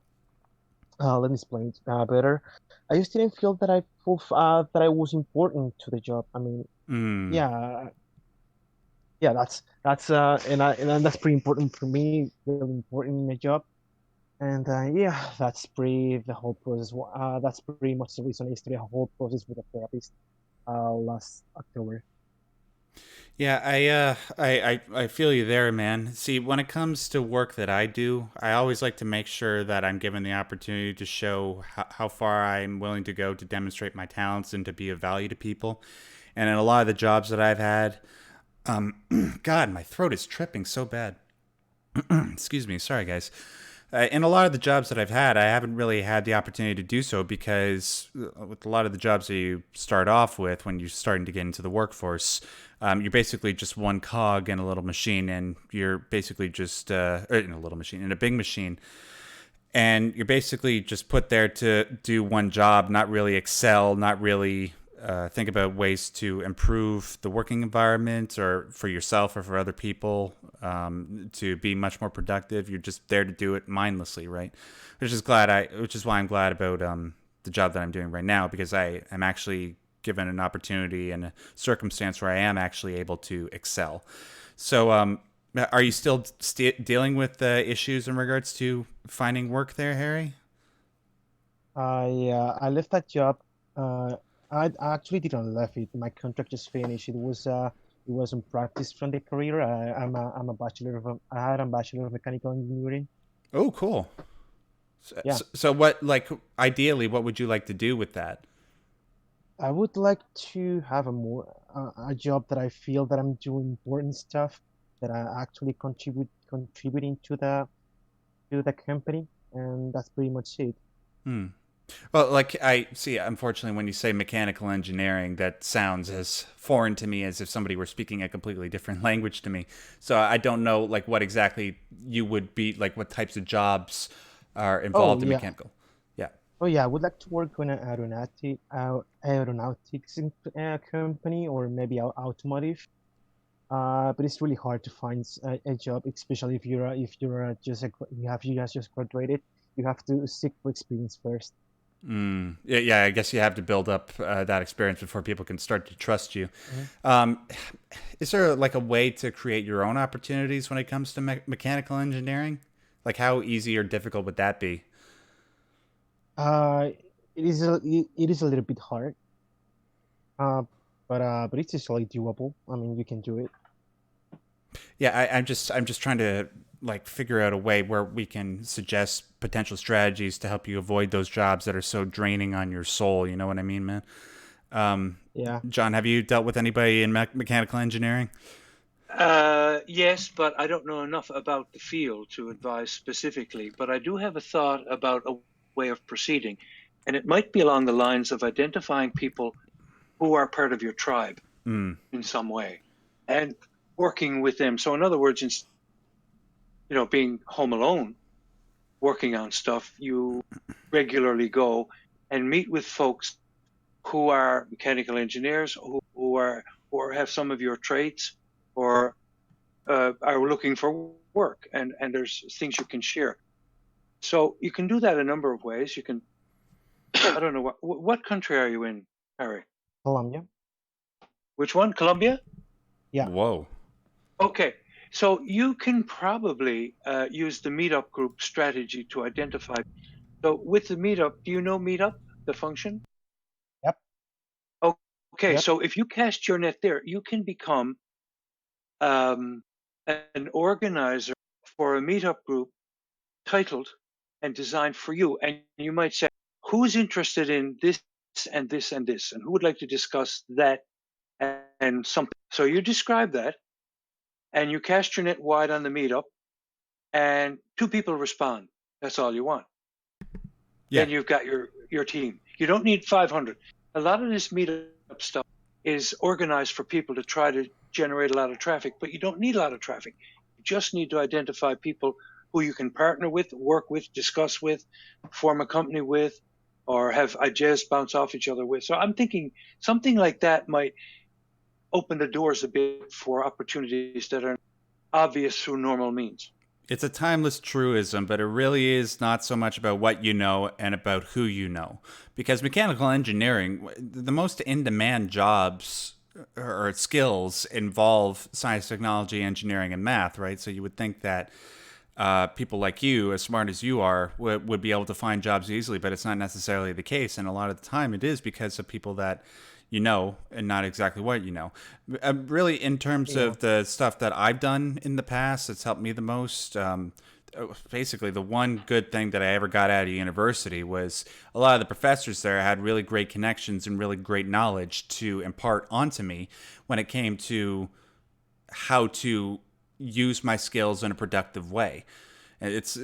Let me explain better. I just didn't feel that that I was important to the job. I mean, yeah, yeah, and that's pretty important for me. Really important in my job. And yeah, that's pretty the whole process. That's pretty much the reason I started a whole process with a therapist last October. Yeah, I feel you there, man. See, when it comes to work that I do, I always like to make sure that I'm given the opportunity to show how far I'm willing to go to demonstrate my talents and to be of value to people. And in a lot of the jobs that I've had, God, my throat is tripping so bad. Excuse me, sorry guys. In a lot of the jobs that I've had, I haven't really had the opportunity to do so because with a lot of the jobs that you start off with when you're starting to get into the workforce, you're basically just one cog in a little machine, and you're basically just in a little machine, in a big machine, and you're basically just put there to do one job, not really excel, not really think about ways to improve the working environment or for yourself or for other people to be much more productive. You're just there to do it mindlessly, right? Which is why I'm glad about the job that I'm doing right now, because I am actually given an opportunity and a circumstance where I am actually able to excel. So, are you still dealing with issues in regards to finding work there, Harry? I left that job. I actually didn't left it. My contract just finished. It was in practice from the career. I'm a I had a bachelor of mechanical engineering. Oh, cool. Yeah. So what, like, ideally, what would you like to do with that? I would like to have a job that I feel that I'm doing important stuff, that I actually contributing to the company, and that's pretty much it. Well, like, I see, unfortunately, when you say mechanical engineering, that sounds as foreign to me as if somebody were speaking a completely different language to me. So I don't know, like, what exactly you would be, like, what types of jobs are Oh involved in yeah. mechanical. Yeah. Oh yeah, I would like to work on an aeronautics company, or maybe automotive. But it's really hard to find a job, especially if you're you guys just graduated. You have to seek for experience first. Yeah, I guess you have to build up that experience before people can start to trust you. Mm-hmm. Is there like a way to create your own opportunities when it comes to mechanical engineering? Like, how easy or difficult would that be? Uh, it is a little bit hard. Uh, but it's usually doable. I mean, you can do it. Yeah, I'm just trying to like figure out a way where we can suggest potential strategies to help you avoid those jobs that are so draining on your soul. You know what I mean, man? Um, Yeah. John, have you dealt with anybody in mechanical engineering? Yes, but I don't know enough about the field to advise specifically. But I do have a thought about a way of proceeding, and it might be along the lines of identifying people who are part of your tribe Mm. in some way and working with them. So, in other words, being home alone, working on stuff, you regularly go and meet with folks who are mechanical engineers, who have some of your traits, or are looking for work, and there's things you can share. So you can do that a number of ways. You can, I don't know, what country are you in, Harry? Colombia. Which one? Colombia? Yeah. Whoa. Okay. So you can probably use the meetup group strategy to identify. So with the meetup, do you know meetup, the function? Yep. Okay. Yep. So if you cast your net there, you can become um, an organizer for a meetup group titled and designed for you. And you might say, who's interested in this and this and this? And who would like to discuss that and something? So you describe that and you cast your net wide on the meetup, and 2 people respond. That's all you want. Yeah. Then you've got your team. You don't need 500. A lot of this meetup stuff is organized for people to try to generate a lot of traffic, but you don't need a lot of traffic. You just need to identify people who you can partner with, work with, discuss with, form a company with, or have ideas bounce off each other with. So I'm thinking something like that might open the doors a bit for opportunities that are obvious through normal means. It's a timeless truism, but it really is not so much about what you know and about who you know. Because mechanical engineering, the most in demand jobs or skills involve science, technology, engineering, and math, right? So you would think that people like you, as smart as you are, would be able to find jobs easily, but it's not necessarily the case. And a lot of the time it is because of people that you know and not exactly what you know. Really, in terms Yeah. of the stuff that I've done in the past, it's helped me the most. Basically, the one good thing that I ever got out of university was a lot of the professors there had really great connections and really great knowledge to impart onto me when it came to how to use my skills in a productive way. It's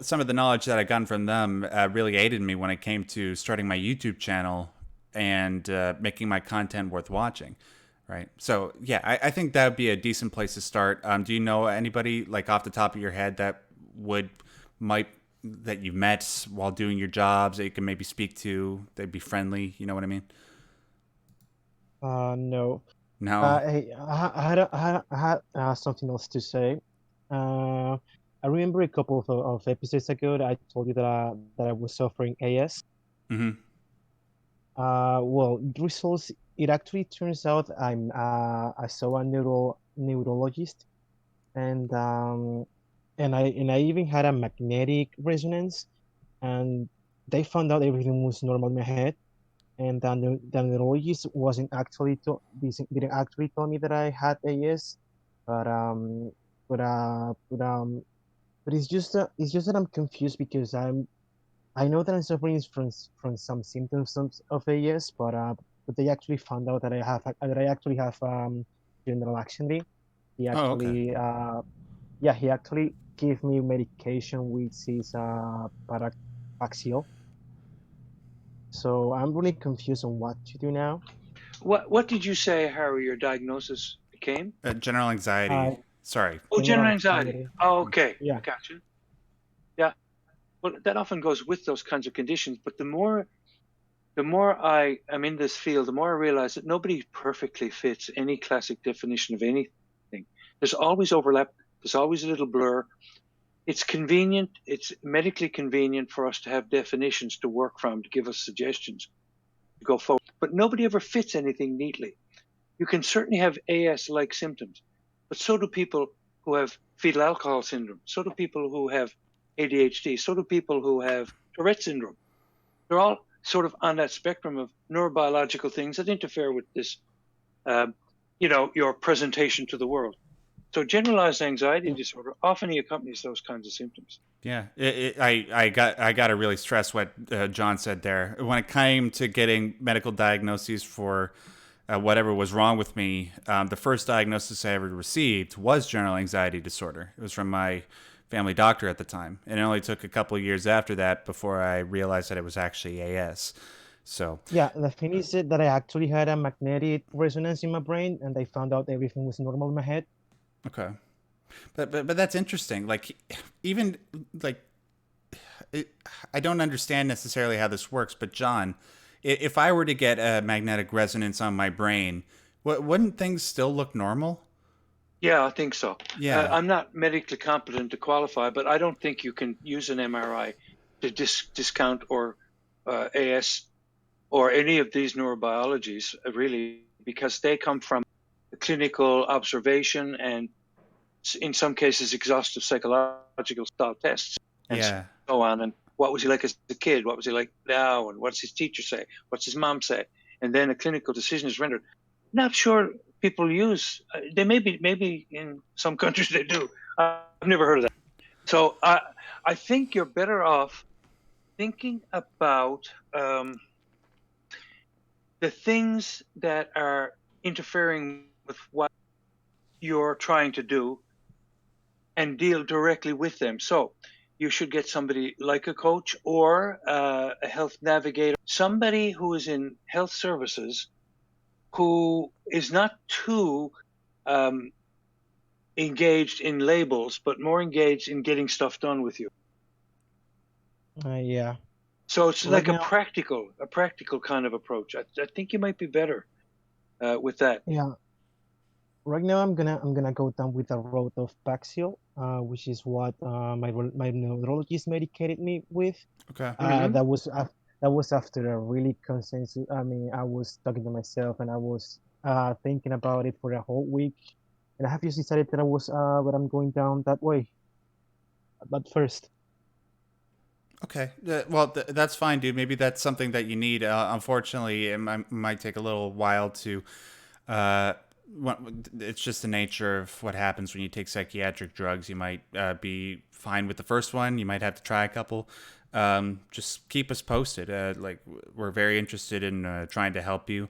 some of the knowledge that I gotten from them really aided me when it came to starting my YouTube channel and making my content worth watching. Right. So yeah, I think that would be a decent place to start. Do you know anybody like off the top of your head that might that you met while doing your jobs that you can maybe speak to? They'd be friendly. You know what I mean? No. No. Hey, I had something else to say. Uh, I remember a couple of episodes ago that I told you that I was suffering AS. Mm-hmm. Well, the results, it actually turns out I saw a neurologist, and I even had a magnetic resonance, and they found out everything was normal in my head. And the neurologist didn't actually tell me that I had AS, but but uh but um but it's just that I'm confused because I know that I'm suffering from some symptoms of AS, but they actually found out that I actually have general anxiety. He Oh, okay. actually yeah, he actually gave me medication which is Paxil. So I'm really confused on what to do now. What did you say, Harry, your diagnosis became? General Uh, anxiety. Sorry. Oh, general General anxiety. anxiety. Oh, okay. I Yeah. got you. Yeah. Well, that often goes with those kinds of conditions. But the more I am in this field, the more I realize that nobody perfectly fits any classic definition of anything. There's always overlap. There's always a little blur. It's convenient. It's medically convenient for us to have definitions to work from to give us suggestions to go forward. But nobody ever fits anything neatly. You can certainly have AS-like symptoms, but so do people who have fetal alcohol syndrome. So do people who have ADHD. So do people who have Tourette syndrome. They're all sort of on that spectrum of neurobiological things that interfere with this, your presentation to the world. So generalized anxiety disorder often accompanies those kinds of symptoms. Yeah, I got to really stress what John said there. When it came to getting medical diagnoses for whatever was wrong with me, the first diagnosis I ever received was general anxiety disorder. It was from my family doctor at the time, and it only took a couple of years after that before I realized that it was actually AS. So, Yeah, the thing is that I actually had a magnetic resonance in my brain, and they found out everything was normal in my head. okay, but that's interesting. Like, even like it, I don't understand necessarily how this works, but John, if I were to get a magnetic resonance on my brain, wouldn't things still look normal? Yeah, I think so. Yeah, I'm not medically competent to qualify, but I don't think you can use an MRI to discount or AS or any of these neurobiologies, really, because they come from clinical observation and, in some cases, exhaustive psychological style tests and yeah, so on. And what was he like as a kid? What was he like now? And what's his teacher say? What's his mom say? And then a clinical decision is rendered. Not sure people use. They maybe in some countries they do. I've never heard of that. So I think you're better off thinking about the things that are interfering with what you're trying to do and deal directly with them. So you should get somebody like a coach or a health navigator, somebody who is in health services who is not too engaged in labels, but more engaged in getting stuff done with you. Yeah. So it's Right like now, a practical kind of approach. I think you might be better with that. yeah. Right now, I'm gonna go down with the road of Paxil, which is what my neurologist medicated me with. okay, Mm-hmm. That was after a really consensus. I mean, I was talking to myself and I was thinking about it for a whole week, and I have just decided that that I'm going down that way. But first, okay. Well, that's fine, dude. Maybe that's something that you need. Unfortunately, might take a little while to. Uh, it's just the nature of what happens when you take psychiatric drugs. You might be fine with the first one. You might have to try a couple. Just keep us posted. Like we're very interested in trying to help you.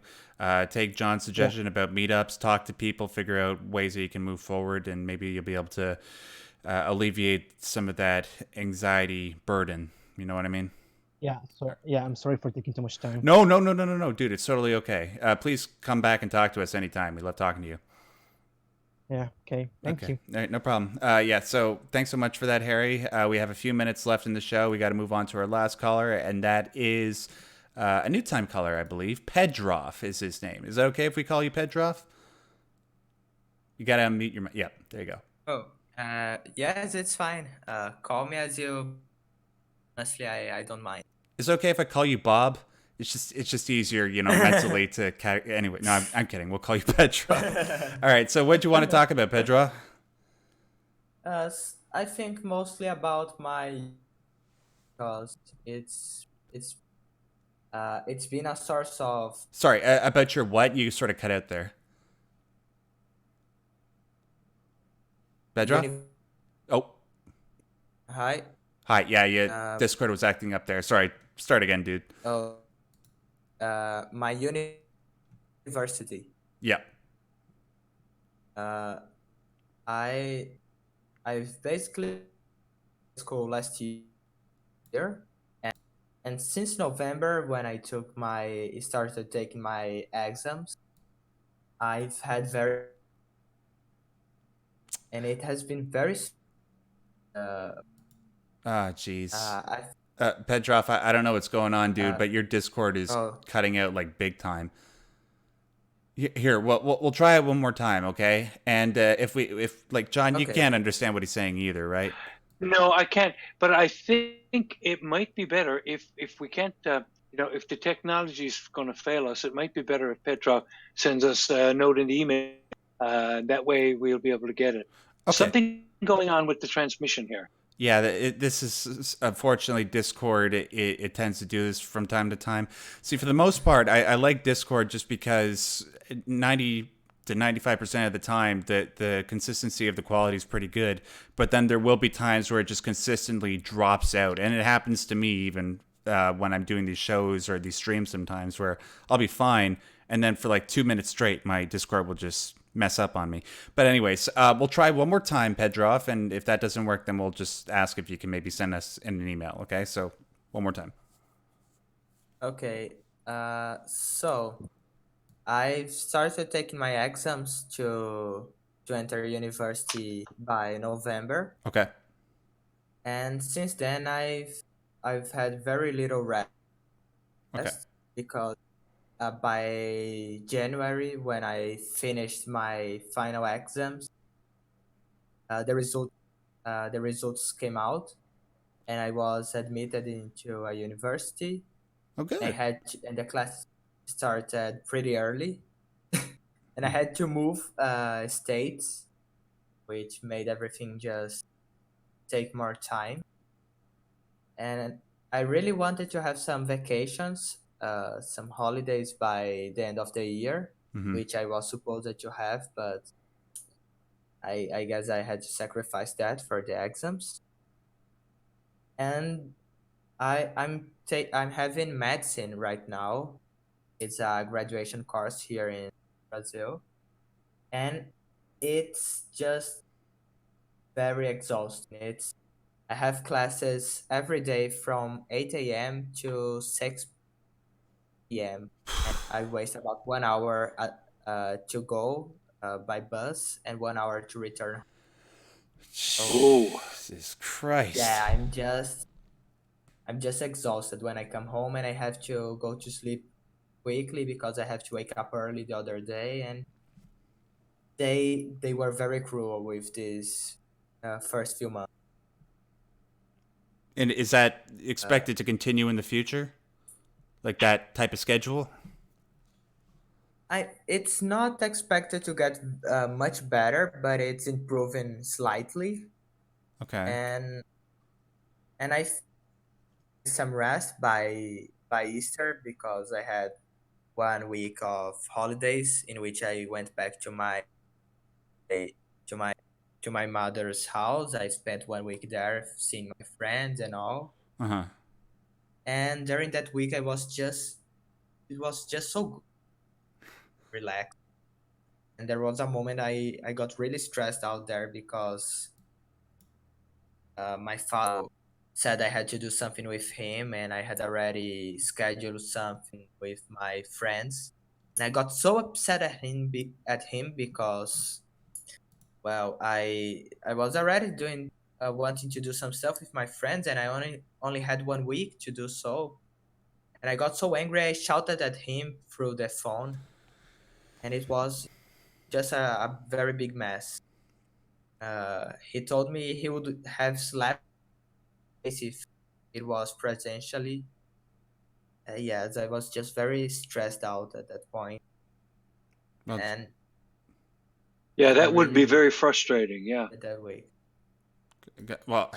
Take John's yeah, suggestion about meetups, talk to people, figure out ways that you can move forward, and maybe you'll be able to alleviate some of that anxiety burden. You know what I mean? yeah. I'm sorry for taking too much time. No, no, no, no, no, no, dude. It's totally okay. Please come back and talk to us anytime. We love talking to you. Yeah, okay. Thank Okay, you. all right, no problem. Yeah, so thanks so much for that, Harry. We have a few minutes left in the show. We got to move on to our last caller, and that is a new time caller, I believe. Pedroff is his name. Is that okay if we call you Pedroff? You got to unmute your mic. Yeah, there you go. Oh, yes, it's fine. Call me as you. Honestly, I don't mind. Is it okay if I call you Bob? It's just easier, you know, mentally to anyway. No, I'm kidding. We'll call you Pedroff. All right. So, what do you want to talk about, Pedro? I think mostly about my because it's been a source of Sorry, about your what? You sort of cut out there. Pedro? uni- Oh, Hi. hi. Yeah. Discord was acting up there. Sorry. Start again, dude. Oh, my university. Yeah. I've basically school last year, and since November when I started taking my exams, I've had and it has been very. Ah, jeez. I Pedroff, I don't know what's going on, dude, but your Discord is oh cutting out like big time. Here, we'll try it one more time, okay? And if like John, you okay. can't understand what he's saying either, right? No, I can't. But I think it might be better if we can't. If the technology is going to fail us, it might be better if Petrov sends us a note in the email. That way, we'll be able to get it. Okay. Something going on with the transmission here. Yeah, this is unfortunately Discord. It tends to do this from time to time. See, for the most part, I like Discord just because 90 to 95% of the time that the consistency of the quality is pretty good, but then there will be times where it just consistently drops out, and it happens to me even when I'm doing these shows or these streams sometimes where I'll be fine, and then for like 2 minutes straight my Discord will just mess up on me. But anyways, we'll try one more time, Pedrov, and if that doesn't work, then we'll just ask if you can maybe send us in an email. Okay, so one more time. Okay. So I've started taking my exams to enter university by November, Okay. and since then I've had very little rest Okay. because by January, when I finished my final exams, the results came out, and I was admitted into a university. Oh, good. And the class started pretty early, and I had to move states, which made everything just take more time. And I really wanted to have some vacations, some holidays by the end of the year, which I was supposed to have, but I guess I had to sacrifice that for the exams. And I'm having medicine right now. It's a graduation course here in Brazil, and it's just very exhausting. I have classes every day from 8 a.m. to 6 p.m. and I waste about 1 hour to go by bus and 1 hour to return. Oh, Jesus Christ. Yeah, I'm just exhausted when I come home and I have to go to sleep quickly because I have to wake up early the other day, and they were very cruel with this first few months. And is that expected to continue in the future? Like that type of schedule? It's not expected to get much better, but it's improving slightly, Okay. and I some rest by Easter because I had 1 week of holidays in which I went back to to my my mother's house. I spent 1 week there seeing my friends and all. Uh-huh. And during that week it was just so good, relaxed. And there was a moment I got really stressed out there because my father said I had to do something with him, and I had already scheduled something with my friends. And I got so upset at him because, well, I was already doing wanting to do some stuff with my friends, and I only had 1 week to do so. And I got so angry, I shouted at him through the phone, and it was just a very big mess. He told me he would have slapped me if it was presentially. Yes, I was just very stressed out at that point, Well, and yeah, I that would be really very frustrating. Yeah. did that way. well,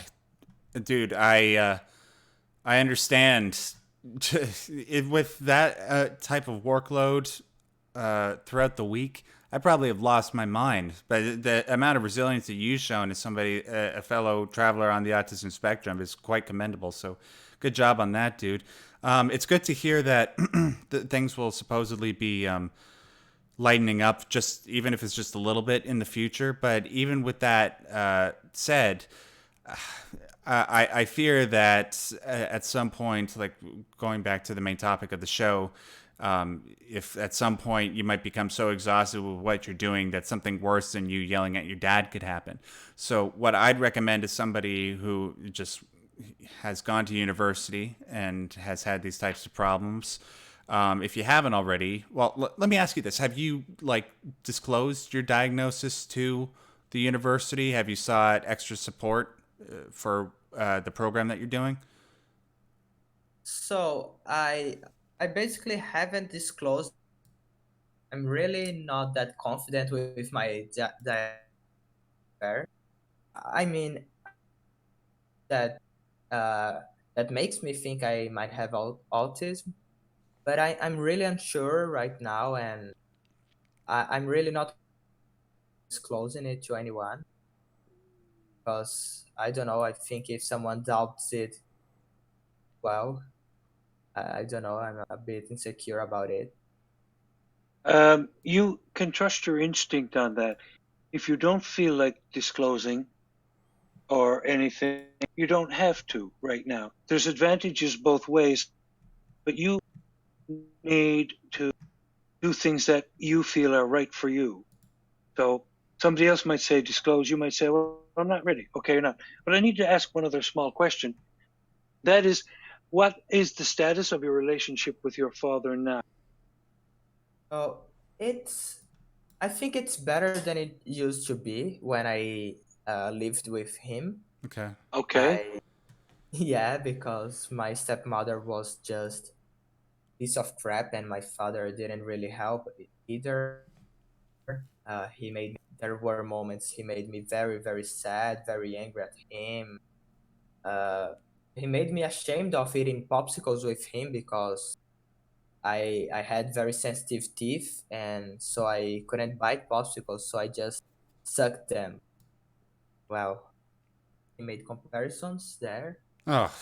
dude, I understand. With that type of workload throughout the week, I probably have lost my mind. But the amount of resilience that you've shown as somebody, a fellow traveler on the autism spectrum, is quite commendable. So, good job on that, dude. It's good to hear that things will supposedly be lightening up, just even if it's just a little bit in the future. But even with that said, I fear that at some point, like going back to the main topic of the show, if at some point you might become so exhausted with what you're doing that something worse than you yelling at your dad could happen. So what I'd recommend is somebody who just has gone to university and has had these types of problems. If you haven't already, well, let me ask you this: have you like disclosed your diagnosis to the university? Have you sought extra support for the program that you're doing? So I basically haven't disclosed. I'm really not that confident with my diagnosis. I mean that that makes me think I might have autism, but I'm really unsure right now, and I'm really not disclosing it to anyone because I don't know. I think if someone doubts it, well, I don't know. I'm a bit insecure about it. You can trust your instinct on that. If you don't feel like disclosing or anything, you don't have to right now. There's advantages both ways, but you need to do things that you feel are right for you. So somebody else might say disclose. You might say, well, I'm not ready. Okay, you're not. But I need to ask one other small question. That is, what is the status of your relationship with your father now? So I think it's better than it used to be when I lived with him. Okay. Okay. Yeah, because my stepmother was just a piece of crap, and my father didn't really help either. There were moments he made me very, very sad, very angry at him. He made me ashamed of eating popsicles with him because I had very sensitive teeth, and so I couldn't bite popsicles, so I just sucked them. Well, he made comparisons there. Oh,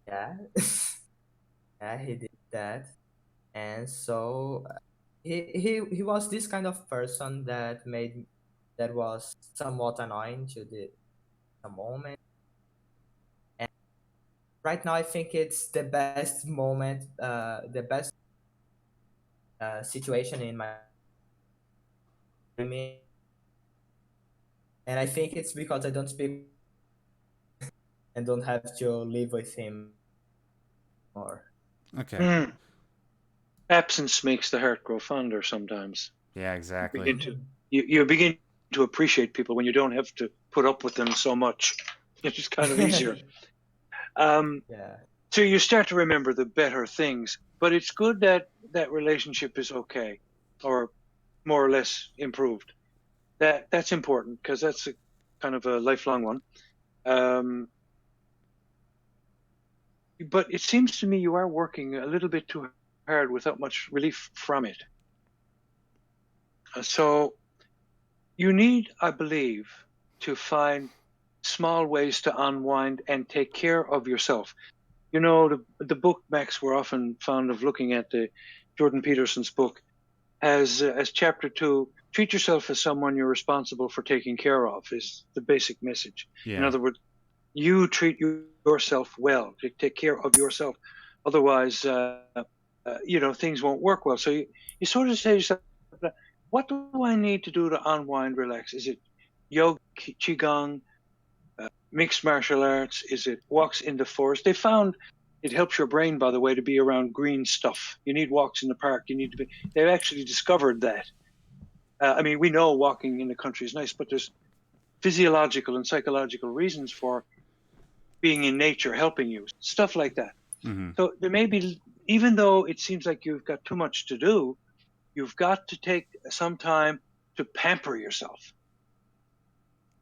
Yeah, yeah, he did that, and so he was this kind of person that was somewhat annoying to the moment. And right now, I think it's the best moment, the best situation in my mean, and I think it's because I don't speak and don't have to live with him more. okay. Absence makes the heart grow fonder sometimes. Yeah, exactly. You begin to appreciate people when you don't have to put up with them so much. It's just kind of easier. Yeah. So you start to remember the better things, but it's good that that relationship is okay, or more or less improved. That's important because that's a kind of a lifelong one. But it seems to me you are working a little bit too hard without much relief from it. So you need, I believe, to find small ways to unwind and take care of yourself. You know, the book, Max, we're often fond of looking at the Jordan Peterson's book as chapter 2. Treat yourself as someone you're responsible for taking care of is the basic message. Yeah. In other words, you treat yourself well, to take care of yourself. Otherwise, things won't work well. So you sort of say to yourself, what do I need to do to unwind, relax? Is it yoga, qigong, mixed martial arts? Is it walks in the forest? They found it helps your brain, by the way, to be around green stuff. You need walks in the park. They've actually discovered that. We know walking in the country is nice, but there's physiological and psychological reasons for being in nature helping you, stuff like that. Mm-hmm. So there may be, even though it seems like you've got too much to do, you've got to take some time to pamper yourself.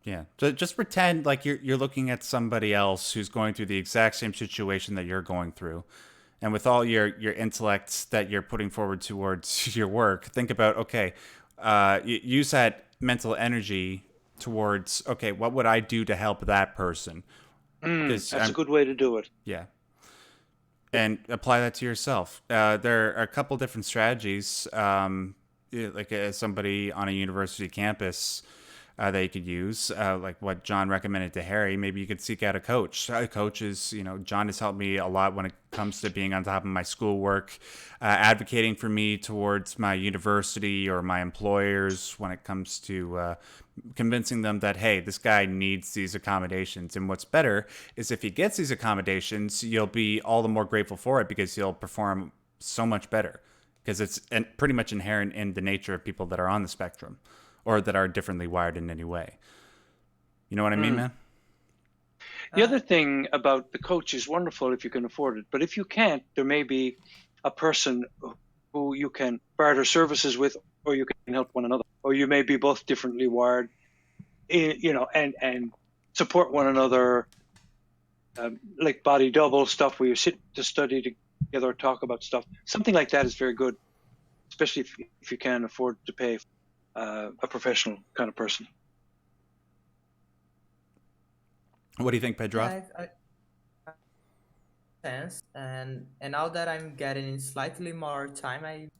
Yeah. So just pretend like you're looking at somebody else who's going through the exact same situation that you're going through. And with all your intellect that you're putting forward towards your work, think about, okay, use that mental energy towards, okay, what would I do to help that person? That's a good way to do it. Yeah. And apply that to yourself. There are a couple different strategies, like as somebody on a university campus that you could use, like what John recommended to Harry. Maybe you could seek out a coach. Coaches, John has helped me a lot when it comes to being on top of my schoolwork, advocating for me towards my university or my employers when it comes to convincing them that, hey, this guy needs these accommodations. And what's better is if he gets these accommodations, you'll be all the more grateful for it because he'll perform so much better, because it's pretty much inherent in the nature of people that are on the spectrum or that are differently wired in any way. You know what I mean, man? The other thing about the coach is wonderful if you can afford it, but if you can't, there may be a person who you can barter services with, or you can help one another, or you may be both differently wired, and support one another, like body double stuff where you sit to study together or talk about stuff. Something like that is very good, especially if you can afford to pay. a professional kind of person. What do you think, Pedro? Yeah, I sense, and now that I'm getting slightly more time,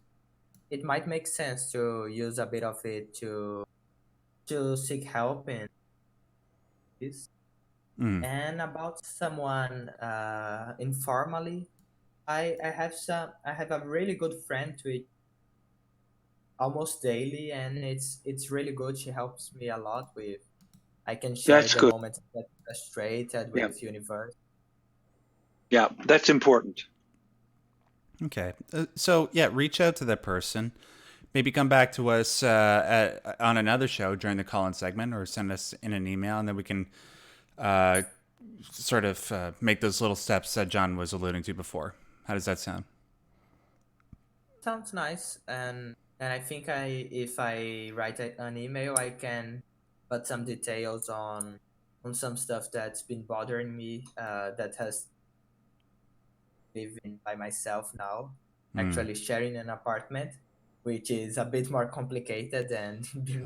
it might make sense to use a bit of it to seek help in this. Mm. And about someone informally, I have a really good friend to it almost daily, and it's really good. She helps me a lot with. I can share That's the good. moments I get frustrated Yeah, with universe. yeah, that's important. Okay. So yeah, reach out to that person. Maybe come back to us on another show during the call-in segment, or send us in an email, and then we can uh, sort of make those little steps that John was alluding to before. How does that sound? Sounds nice, and I think if I write an email, I can put some details on some stuff that's been bothering me. That has living by myself now, Mm. actually sharing an apartment, which is a bit more complicated than being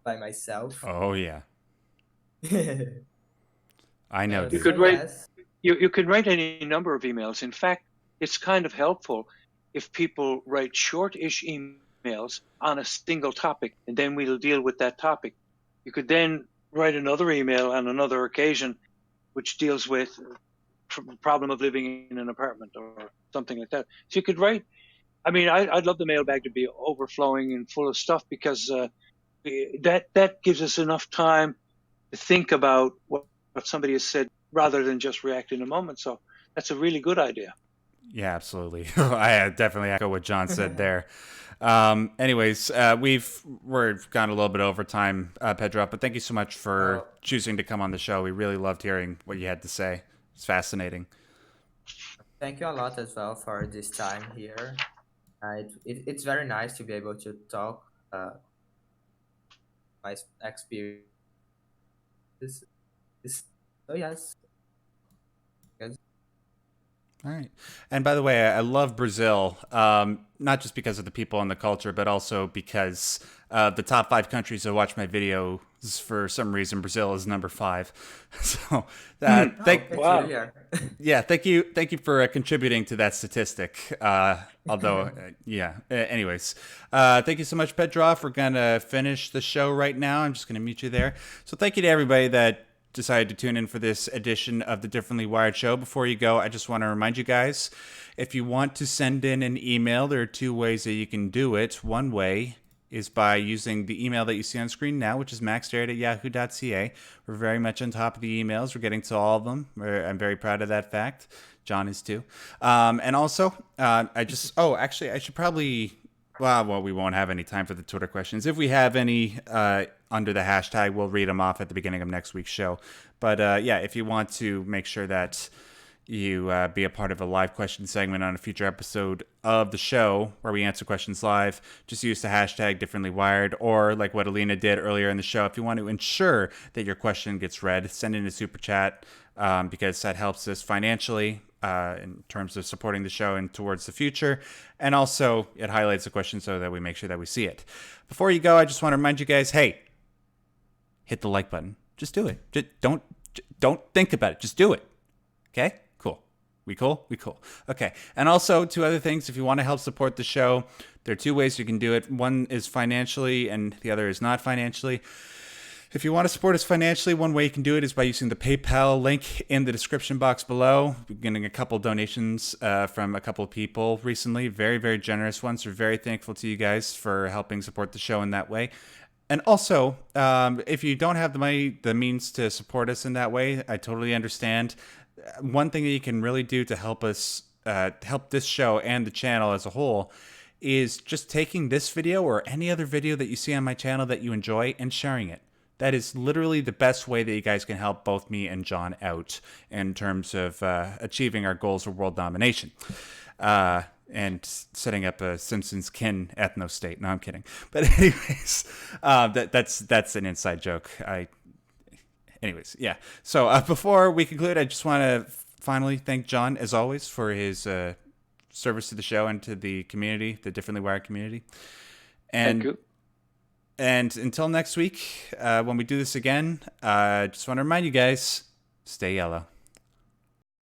by myself. Oh yeah, I know, You dude. could So write yes, you can write any number of emails. In fact, it's kind of helpful if people write short-ish emails on a single topic, and then we'll deal with that topic. You could then write another email on another occasion, which deals with the problem of living in an apartment or something like that. So you could write. I mean, I'd love the mailbag to be overflowing and full of stuff, because that gives us enough time to think about what somebody has said rather than just react in a moment. So that's a really good idea. Yeah, absolutely. I definitely echo what John said there. Anyways, we're gone a little bit over time, Pedro, but thank you so much for well, choosing to come on the show. We really loved hearing what you had to say. It's fascinating. thank you a lot as well for this time here. It's very nice to be able to talk my experience. This- so yes, yes. All right. And by the way, I love Brazil, not just because of the people and the culture, but also because the top 5 countries that watch my videos, for some reason, Brazil is number 5. So Oh, Wow. peculiar. yeah, thank you for contributing to that statistic. Although, yeah. Anyways, thank you so much, Petrov. We're gonna finish the show right now. I'm just gonna mute you there. So thank you to everybody that decided to tune in for this edition of the Differently Wired show. Before you go, I just want to remind you guys, if you want to send in an email, there are 2 ways that you can do it. One way is by using the email that you see on screen now, which is maxderrat@yahoo.ca. We're very much on top of the emails. We're getting to all of them. I'm very proud of that fact. John is too. And also, actually, I should probably, well, we won't have any time for the Twitter questions. If we have any under the hashtag, we'll read them off at the beginning of next week's show. But yeah, if you want to make sure that you be a part of a live question segment on a future episode of the show where we answer questions live, just use the hashtag differently wired, or like what Alina did earlier in the show, if you want to ensure that your question gets read, send in a super chat, because that helps us financially in terms of supporting the show and towards the future. And also it highlights the question so that we make sure that we see it. Before you go, I just want to remind you guys, hey, hit the like button. Just do it. Just don't think about it. Just do it. Okay? Cool. We cool? We cool. Okay. And also, 2 other things. If you want to help support the show, there are 2 ways you can do it. One is financially, and the other is not financially. If you want to support us financially, one way you can do it is by using the PayPal link in the description box below. We're getting a couple donations from a couple of people recently. Very, very generous ones. We're very thankful to you guys for helping support the show in that way. And also, if you don't have the means to support us in that way, I totally understand. One thing that you can really do to help us, help this show and the channel as a whole, is just taking this video or any other video that you see on my channel that you enjoy and sharing it. That is literally the best way that you guys can help both me and John out in terms of achieving our goals of world domination. And setting up a Simpsons kin ethno state. No, I'm kidding. But anyways, that's an inside joke. Anyways, yeah. So before we conclude, I just want to finally thank John, as always, for his service to the show and to the community, the Differently Wired community. And Thank you. And until next week, when we do this again, just want to remind you guys, stay yellow.